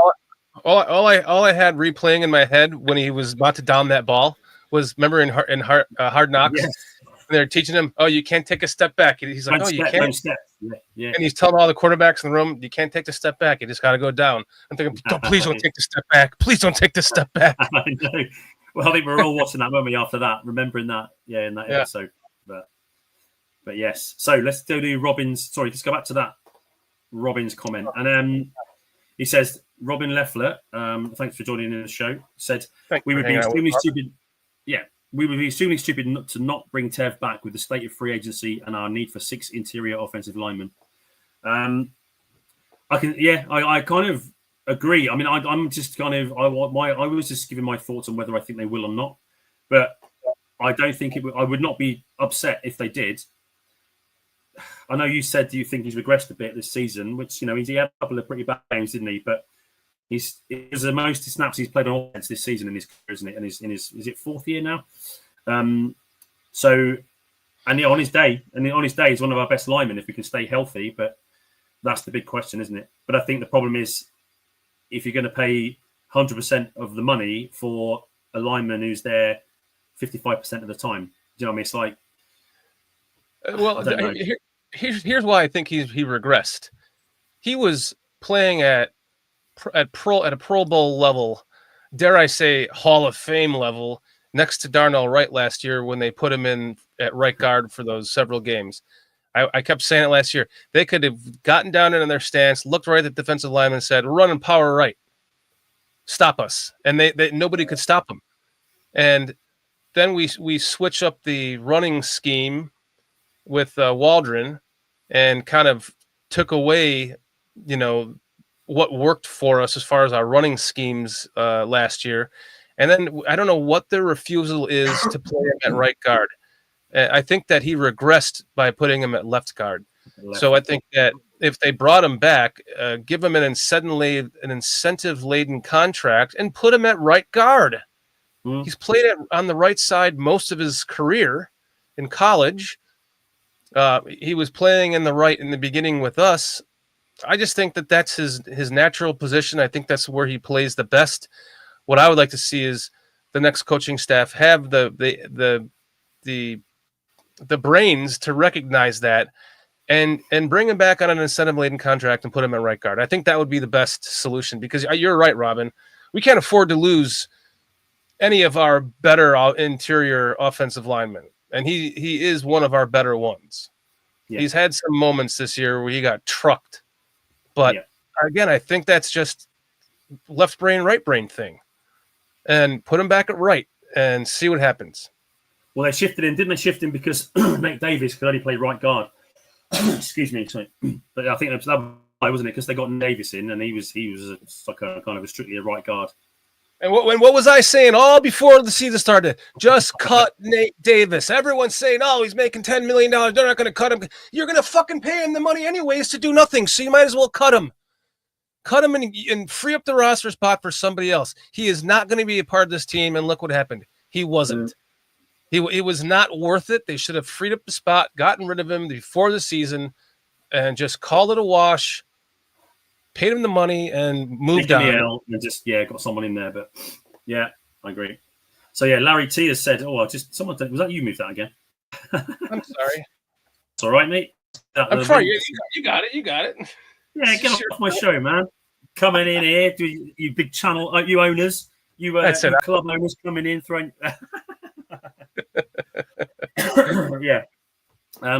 all I had replaying in my head when he was about to down that ball was, remember in Hard Knocks? Yes. And they're teaching him, you can't take a step back. And he's like, you can't. Yeah. And he's telling all the quarterbacks in the room, you can't take the step back. You just got to go down. I'm thinking, please don't take the step back. Please don't take the step back. I know. Well, I think we were all watching that, weren't we, after that, remembering that, in that episode. But yes. So let's do Robin's. Sorry, let's go back to that Robin's comment. And he says, Robin Leffler, thanks for joining in the show, said, we would be extremely stupid. Yeah. We would be extremely stupid to not bring Tev back with the state of free agency and our need for 6 interior offensive linemen. I kind of agree. I mean, I'm just kind of, I was just giving my thoughts on whether I think they will or not. But I don't think I would not be upset if they did. I know you said you think he's regressed a bit this season, which, he had a couple of pretty bad games, didn't he? But it's the most snaps he's played on offense this season in his career, isn't it? And is it 4th year now? On his day, he's one of our best linemen if we can stay healthy. But that's the big question, isn't it? But I think the problem is if you're going to pay 100% of the money for a lineman who's there 55% of the time, do you know what I mean? It's like, here's why I think he regressed. He was playing at a Pro Bowl level, dare I say Hall of Fame level, next to Darnell Wright last year when they put him in at right guard for those several games. I kept saying it last year. They could have gotten down in their stance, looked right at the defensive lineman and said, run and power right. Stop us. And they nobody could stop them. And then we switch up the running scheme with Waldron and kind of took away, what worked for us as far as our running schemes last year. And then I don't know what their refusal is to play him at right guard. I think that he regressed by putting him at left guard. So I think that if they brought him back, give him an incentive-laden contract and put him at right guard. He's played on the right side most of his career in college. He was playing in the beginning with us. I just think that that's his natural position. I think that's where he plays the best. What I would like to see is the next coaching staff have the brains to recognize that and bring him back on an incentive-laden contract and put him at right guard. I think that would be the best solution, because you're right, Robin. We can't afford to lose any of our better interior offensive linemen, and he is one of our better ones. Yeah. He's had some moments this year where he got trucked, but again, I think that's just left brain, right brain thing, and put him back at right and see what happens. Well, they shifted him, didn't they? Shift him because Nate Davis could only play right guard. Excuse me, sorry. But I think that why, wasn't it? Because they got Davis in, and he was like a kind of strictly a right guard. And what was I saying all before the season started? Just cut Nate Davis. Everyone's saying, "Oh, he's making $10 million. They're not going to cut him. You're going to fucking pay him the money anyways to do nothing. So you might as well cut him. Cut him and free up the roster spot for somebody else. He is not going to be a part of this team. And look what happened. He wasn't. He was not worth it. They should have freed up the spot, gotten rid of him before the season, and just called it a wash. Paid him the money and moved on. And just got someone in there. But yeah, I agree. So yeah, Larry T has said, was that you moved that again? I'm sorry. It's all right, mate. I'm sorry. You got it. Yeah, get off my show, man. Coming in here, you big channel, you owners, you club owners coming in, throwing. Yeah.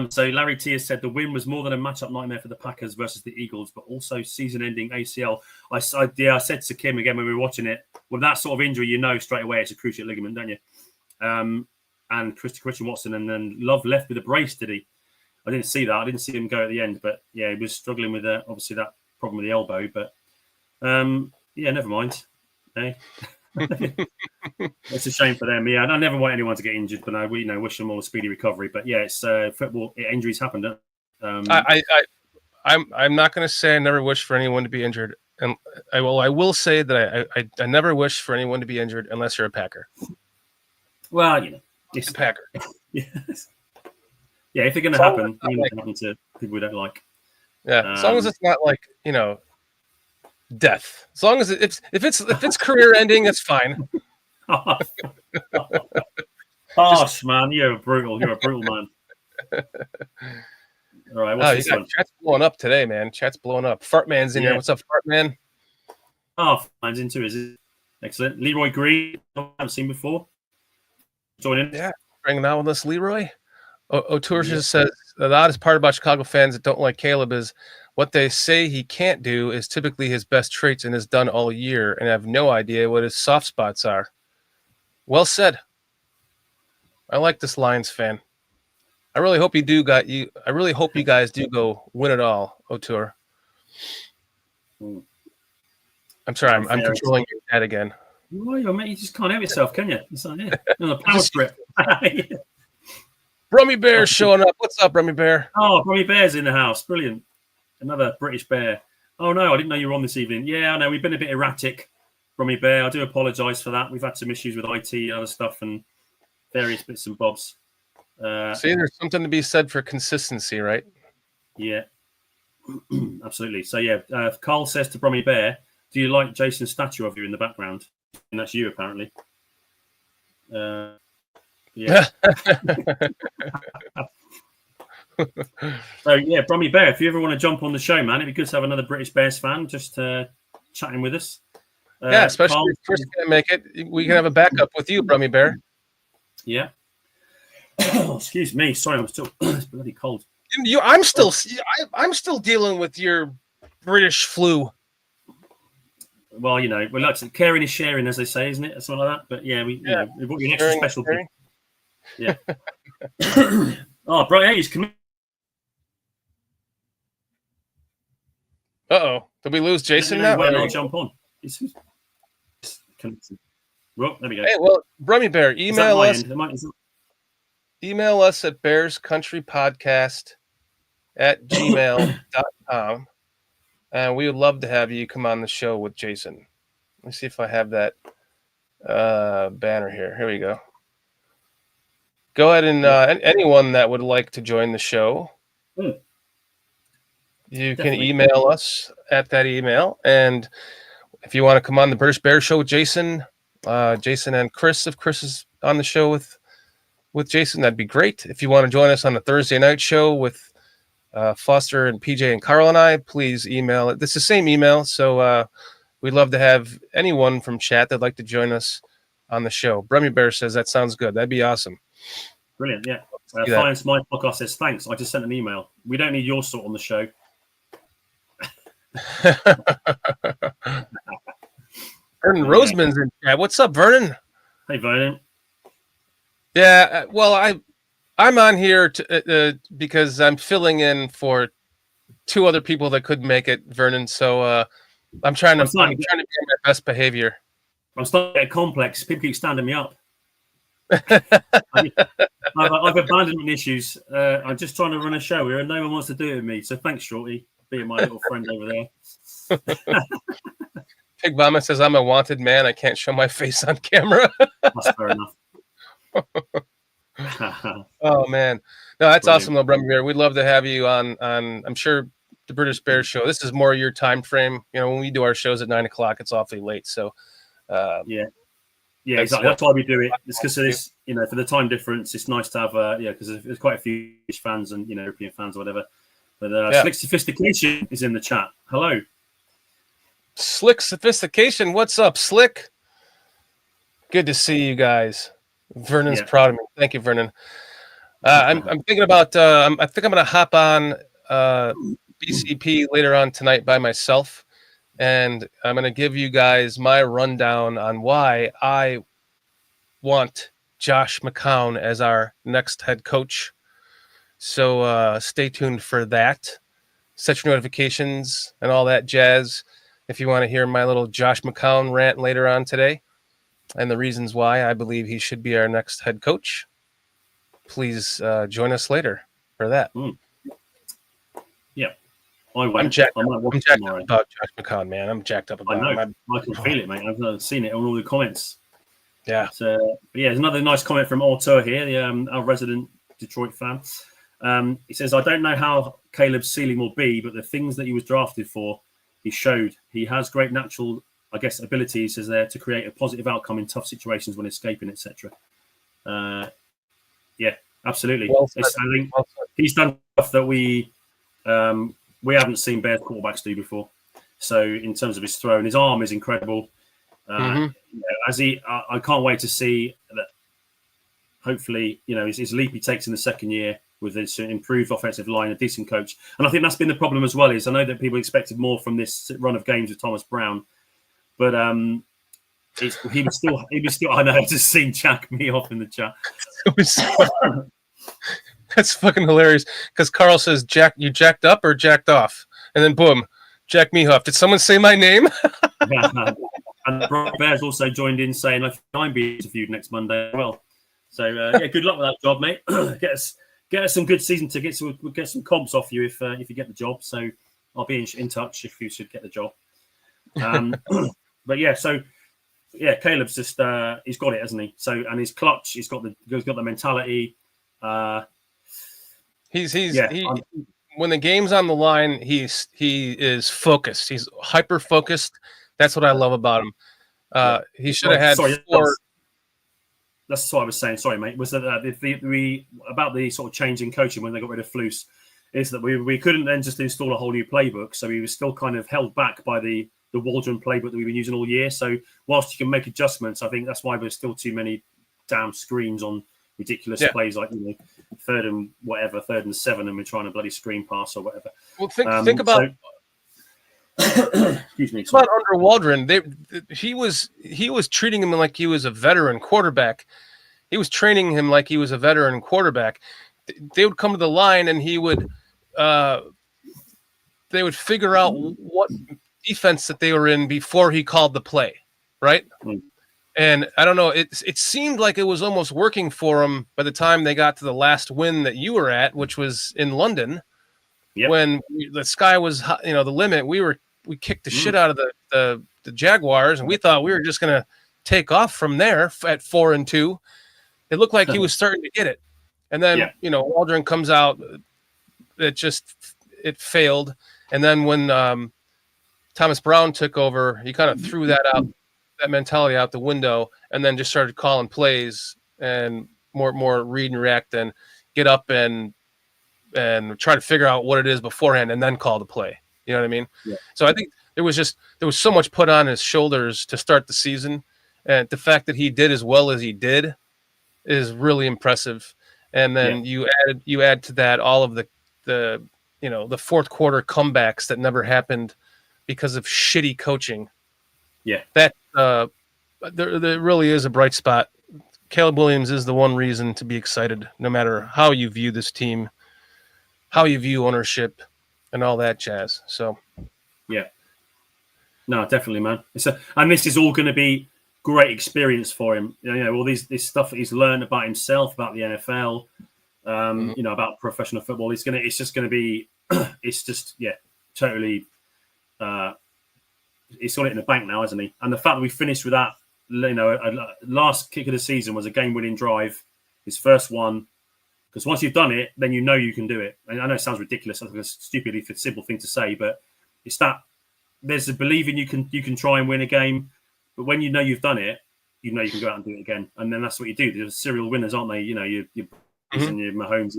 So Larry T has said the win was more than a matchup nightmare for the Packers versus the Eagles, but also season-ending ACL. I said to Kim again when we were watching it, with that sort of injury, you know straight away it's a cruciate ligament, don't you? And Christian Watson, and then Love left with a brace, did he? I didn't see that. I didn't see him go at the end, but yeah, he was struggling with obviously that problem with the elbow. But never mind. Hey. It's a shame for them. Yeah, I never want anyone to get injured, but we wish them all a speedy recovery. But yeah, it's football. Injuries happen. I'm not going to say I never wish for anyone to be injured, and I will say that I never wish for anyone to be injured unless you're a Packer. Well, it's a Packer. Yes. Yeah, if it's going to happen, it's going to happen to people we don't like. Yeah, as long as it's not like death. As long as if it's career ending, that's fine. Harsh, man. You're a brutal man. All right, what's this one? Chat's blowing up today, man. Chat's blowing up. Fartman's in here. What's up, Fartman? Oh, Fartman's into it. Is it? Excellent. Leroy Green, I haven't seen before. Joining. Yeah, bringing out with us, Leroy. O'Toole says the oddest part about Chicago fans that don't like Caleb is what they say he can't do is typically his best traits and has done all year, and have no idea what his soft spots are. Well said. I like this Lions fan. I really hope I really hope you guys do go win it all, O'Toole. I'm sorry, I'm controlling your chat again. Well, mate, you just can't help yourself, can you? It's like, a power trip. Brummy Bear's showing up. What's up, Brummy Bear? Oh, Brummy Bear's in the house. Brilliant. Another British bear. Oh, no, I didn't know you were on this evening. Yeah, I know. We've been a bit erratic, Brummy Bear. I do apologise for that. We've had some issues with IT and other stuff and various bits and bobs. See, there's something to be said for consistency, right? Yeah, absolutely. So, yeah, Carl says to Brummy Bear, do you like Jason's statue of you in the background? And that's you, apparently. Yeah. So yeah, Brummy Bear, if you ever want to jump on the show, man, it'd be good to have another British Bears fan just chatting with us. Yeah, especially if Chris can't make it, we can have a backup with you, Brummy Bear. Yeah. Excuse me, sorry, I'm still it's bloody cold. I'm still dealing with your British flu. Well, we like to caring is sharing, as they say, isn't it? Or something like that. But yeah, we've got an extra special. Yeah. Oh, bro, hey, he's coming. Uh-oh. Did we lose Jason now? When I'll jump on. Well, there we go. Hey, well, Brummy Bear, email us. Email us at BearsCountryPodcast @gmail.com. And we would love to have you come on the show with Jason. Let me see if I have that banner here. Here we go. Go ahead and anyone that would like to join the show, you can email us at that email. And if you want to come on the British Bear Show with Jason, Jason and Chris, if Chris is on the show with Jason, that'd be great. If you want to join us on the Thursday night show with Foster and PJ and Carl and I, please email it. It's the same email, so we'd love to have anyone from chat that'd like to join us on the show. Brummy Bear says that sounds good. That'd be awesome. Brilliant, yeah. Finance My Podcast says, thanks. I just sent an email. We don't need your sort on the show. Vernon Roseman's in chat. What's up, Vernon? Hey, Vernon. Yeah, well, I'm on here because I'm filling in for two other people that couldn't make it, Vernon. So I'm trying to be on my best behavior. I'm starting to get complex. People keep standing me up. I've abandonment issues. I'm just trying to run a show here, and no one wants to do it with me. So thanks, Shorty, being my little friend over there. Pig Vomit says, I'm a wanted man. I can't show my face on camera. That's fair enough. Oh, man. No, that's awesome, though, Brummer. We'd love to have you on, I'm sure, the British Bear Show. This is more your time frame. You know, when we do our shows at 9 o'clock, it's awfully late. So, yeah, exactly. That's why we do it. It's because of this, you know, for the time difference, it's nice to have, because there's quite a few fans and, European fans or whatever. But Slick Sophistication is in the chat. Hello. Slick Sophistication. What's up, Slick? Good to see you guys. Vernon's proud of me. Thank you, Vernon. I'm thinking about, I think I'm going to hop on BCP later on tonight by myself. And I'm going to give you guys my rundown on why I want Josh McCown as our next head coach. So stay tuned for that. Set your notifications and all that jazz if you want to hear my little Josh McCown rant later on today and the reasons why I believe he should be our next head coach. Please join us later for that. Yeah. I'm jacked up about Josh McCown, man. I'm jacked up about him. I can feel it, mate. I've seen it on all the comments. Yeah. But there's another nice comment from Auteur here, our resident Detroit fan. He says, I don't know how Caleb's ceiling will be, but the things that he was drafted for, he showed. He has great natural, abilities, says there, to create a positive outcome in tough situations when escaping, etc. Yeah, absolutely. Well I think he's done stuff that we haven't seen Bears quarterbacks do before. So in terms of his throw, and his arm is incredible. I can't wait to see that. Hopefully, his leap he takes in the second year with his improved offensive line, a decent coach. And I think that's been the problem as well, is I know that people expected more from this run of games with Thomas Brown, but he was still, I know, I've just seen Jack me off in the chat. That's fucking hilarious. Because Carl says, Jack, you jacked up or jacked off? And then boom, Jack Mehoff. Did someone say my name? And Brian Bears also joined in saying, I think I'm being interviewed next Monday as well. So good luck with that job, mate. Get us some good season tickets. We'll get some comps off you if you get the job. So I'll be in touch if you should get the job. But Caleb's just he's got it, hasn't he? So, and his clutch, he's got the mentality. When the game's on the line, he is focused. He's hyper focused. That's what I love about him. He should have had four. That's what I was saying. Sorry, mate. Was that about the sort of change in coaching when they got rid of Flus, is that we couldn't then just install a whole new playbook. So we were still kind of held back by the Waldron playbook that we've been using all year. So whilst you can make adjustments, I think that's why there's still too many damn screens on ridiculous plays like third and 7, and we're trying to bloody screen pass or whatever. Well, think about. Excuse me. About under Waldron, he was treating him like he was a veteran quarterback. He was training him like he was a veteran quarterback. They would come to the line, and they would figure out what defense that they were in before he called the play, right? Mm. And I don't know, it seemed like it was almost working for him by the time they got to the last win that you were at, which was in London. when the sky was, the limit, we kicked the shit out of the Jaguars, and we thought we were just going to take off from there at 4-2. It looked like he was starting to get it. And then, Waldron comes out. It failed. And then when Thomas Brown took over, he kind of threw that mentality out the window, and then just started calling plays and more read and react and get up and try to figure out what it is beforehand and then call the play. You know what I mean? Yeah. So I think there was so much put on his shoulders to start the season, and the fact that he did as well as he did is really impressive. And then you add to that all of the fourth quarter comebacks that never happened because of shitty coaching. Yeah, that there really is a bright spot. Caleb Williams is the one reason to be excited, no matter how you view this team, how you view ownership, and all that jazz. So, yeah, no, definitely, man. And this is all going to be great experience for him. All this stuff that he's learned about himself, about the NFL, about professional football. It's just going to be, totally. He's got it in the bank now, hasn't he? And the fact that we finished with that, last kick of the season was a game-winning drive, his first one. Because once you've done it, then you can do it. And I know it sounds ridiculous, like a stupidly simple thing to say, but it's that there's a believing you can try and win a game, but when you've done it, you can go out and do it again, and then that's what you do. They're serial winners, aren't they? Your and your Mahomes.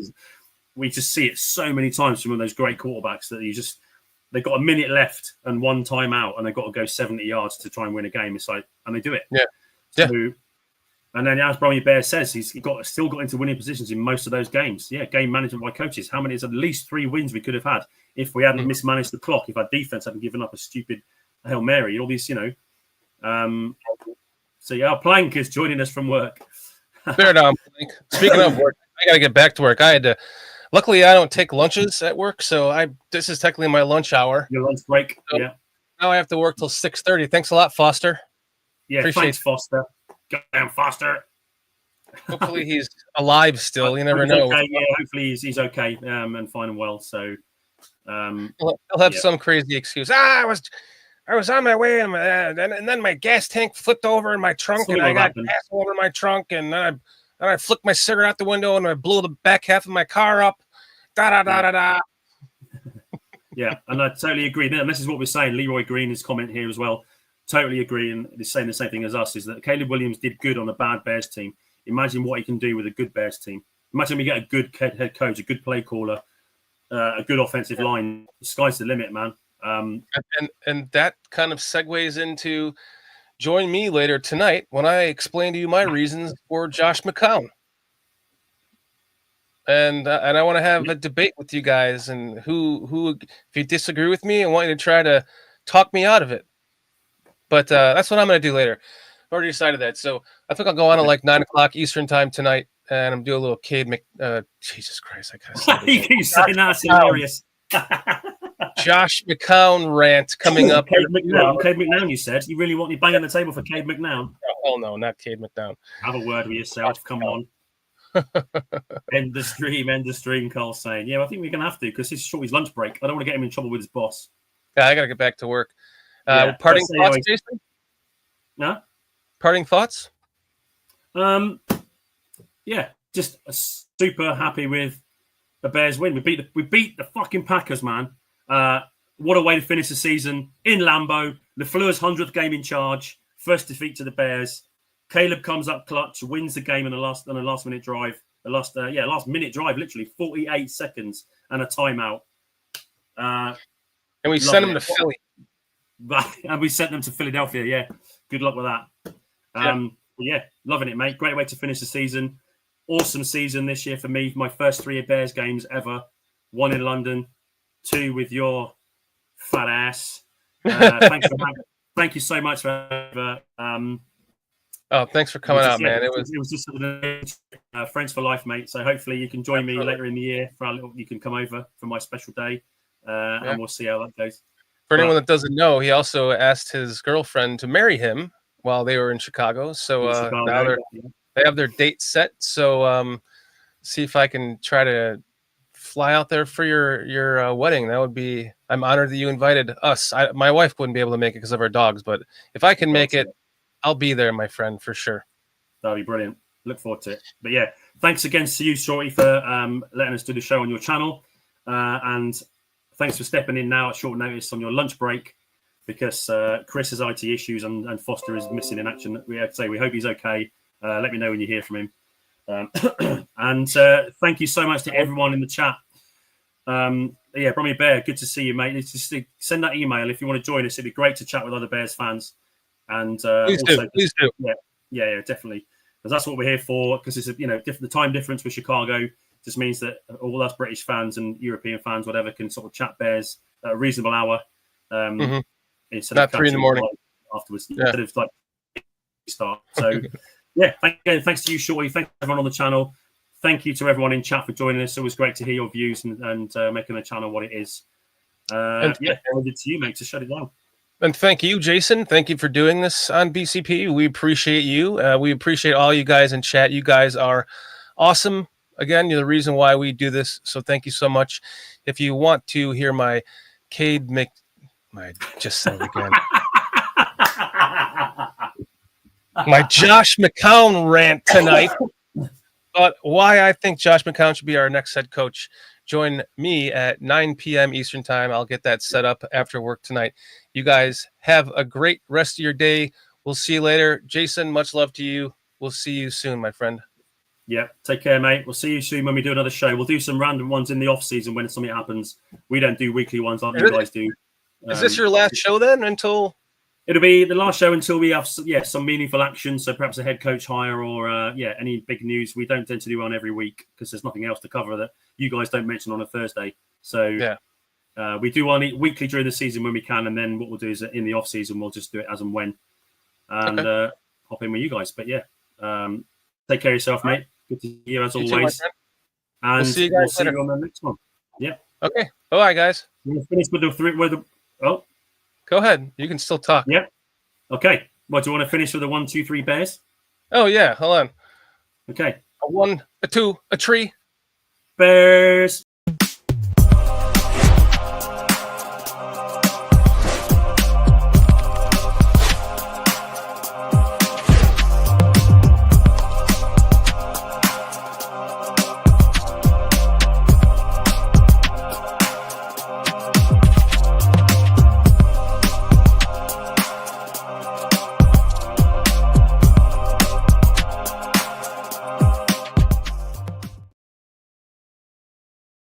We just see it so many times from one of those great quarterbacks that they've got a minute left and one timeout, and they've got to go 70 yards to try and win a game. It's like, and they do it. Yeah. So, and then, as Bromley Bear says, he's still got into winning positions in most of those games. Yeah, game management by coaches. How many? It's at least 3 wins we could have had if we hadn't mismanaged the clock, if our defense hadn't given up a stupid Hail Mary. All these, So, our Plank is joining us from work. Fair enough, Plank. Speaking of work, I got to get back to work. Luckily, I don't take lunches at work, so this is technically my lunch hour. Your lunch break, so now I have to work till 6:30. Thanks a lot, Foster. Yeah, thanks, Foster. Goddamn Foster. Hopefully he's alive still. You never know. Okay. Yeah, hopefully he's okay and fine and well. So he'll have some crazy excuse. I was on my way, and then my gas tank flipped over in my trunk, and I got gas all over my trunk, and then I flicked my cigarette out the window, and I blew the back half of my car up. Da. Yeah, and I totally agree. And this is what we're saying. Leroy Green is comment here as well. Totally agree, and he's saying the same thing as us, is that Caleb Williams did good on a bad Bears team. Imagine what he can do with a good Bears team. Imagine we get a good head coach, a good play caller, a good offensive line. The sky's the limit, man. And that kind of segues into join me later tonight when I explain to you my reasons for Josh McCown. And I want to have a debate with you guys, and who if you disagree with me, I want you to try to talk me out of it. But that's what I'm going to do later. I've already decided that. So I think I'll go on at like 9 o'clock Eastern time tonight, and I'm doing a little Cade Jesus Christ, I gotta say. You keep saying that's hilarious. Josh McCown rant coming up. Cade McNown, you said. You really want me banging on the table for Cade McNown? Oh, no, not Cade McNown. Have a word with yourself. Come on. End the stream, Carl's saying. Yeah, I think we're going to have to, because it's short his lunch break. I don't want to get him in trouble with his boss. Yeah, I got to get back to work. Parting thoughts, Jason? No? Parting thoughts? Yeah, just super happy with the Bears win. We beat the fucking Packers, man. What a way to finish the season in Lambeau. LaFleur's 100th game in charge. First defeat to the Bears. Caleb comes up clutch, wins the game on a last minute drive. Last minute drive, literally 48 seconds and a timeout. And we sent him to Philly. And we sent them to Philadelphia. Yeah, good luck with that. Yeah, loving it, mate. Great way to finish the season. Awesome season this year for me. My first 3 Bears games ever. 1 in London, 2 with your fat ass. Thank you so much for. Thanks for coming out, man. It was just friends for life, mate. So hopefully you can join me later in the year for you can come over for my special day, and we'll see how that goes. For anyone that doesn't know, he also asked his girlfriend to marry him while they were in Chicago. So now they have their date set. So see if I can try to fly out there for your wedding. That would be. I'm honored that you invited us. My wife wouldn't be able to make it because of our dogs, but if I can make it, I'll be there, my friend, for sure. That'll be brilliant. Look forward to it. But yeah, thanks again to you, Shorty, for letting us do the show on your channel, and thanks for stepping in now at short notice on your lunch break, because Chris has IT issues and Foster is missing in action. We have to say we hope he's okay. Let me know when you hear from him. And thank you so much to everyone in the chat. Yeah, Bromley Bear, good to see you, mate. Just send that email if you want to join us. It'd be great to chat with other Bears fans. And please do. Yeah, definitely, because that's what we're here for. Because it's the time difference with Chicago just means that all us British fans and European fans, whatever, can sort of chat Bears at a reasonable hour. Instead Not of 3 a.m. afterwards, instead of start. So yeah, thanks to you, Shorty. Thanks everyone on the channel. Thank you to everyone in chat for joining us. It was great to hear your views and making the channel what it is. Over to you, mate, to shut it down. And thank you, Jason. Thank you for doing this on BCP. We appreciate you. We appreciate all you guys in chat. You guys are awesome. Again, you're the reason why we do this. So thank you so much. If you want to hear my just say it again. My Josh McCown rant tonight. But why I think Josh McCown should be our next head coach. Join me at 9 p.m. Eastern time. I'll get that set up after work tonight. You guys have a great rest of your day. We'll see you later. Jason, much love to you. We'll see you soon, my friend. Yeah, take care, mate. We'll see you soon when we do another show. We'll do some random ones in the off season when something happens. We don't do weekly ones like you guys do. Is this your last show then until... It'll be the last show until we have some meaningful action. So perhaps a head coach hire or any big news. We don't tend to do one every week because there's nothing else to cover that you guys don't mention on a Thursday. So we do one weekly during the season when we can, and then what we'll do is in the off season we'll just do it as and when, and hop in with you guys. But take care of yourself, mate. Good to see you as always. Too, and we'll see you guys see you on the next one. Yeah. Okay. Bye, guys. We'll finish with the Go ahead. You can still talk. Yeah. Okay. What, do you want to finish with the 1, 2, 3 Bears? Oh, yeah. Hold on. Okay. A 1, a 2, a 3. Bears.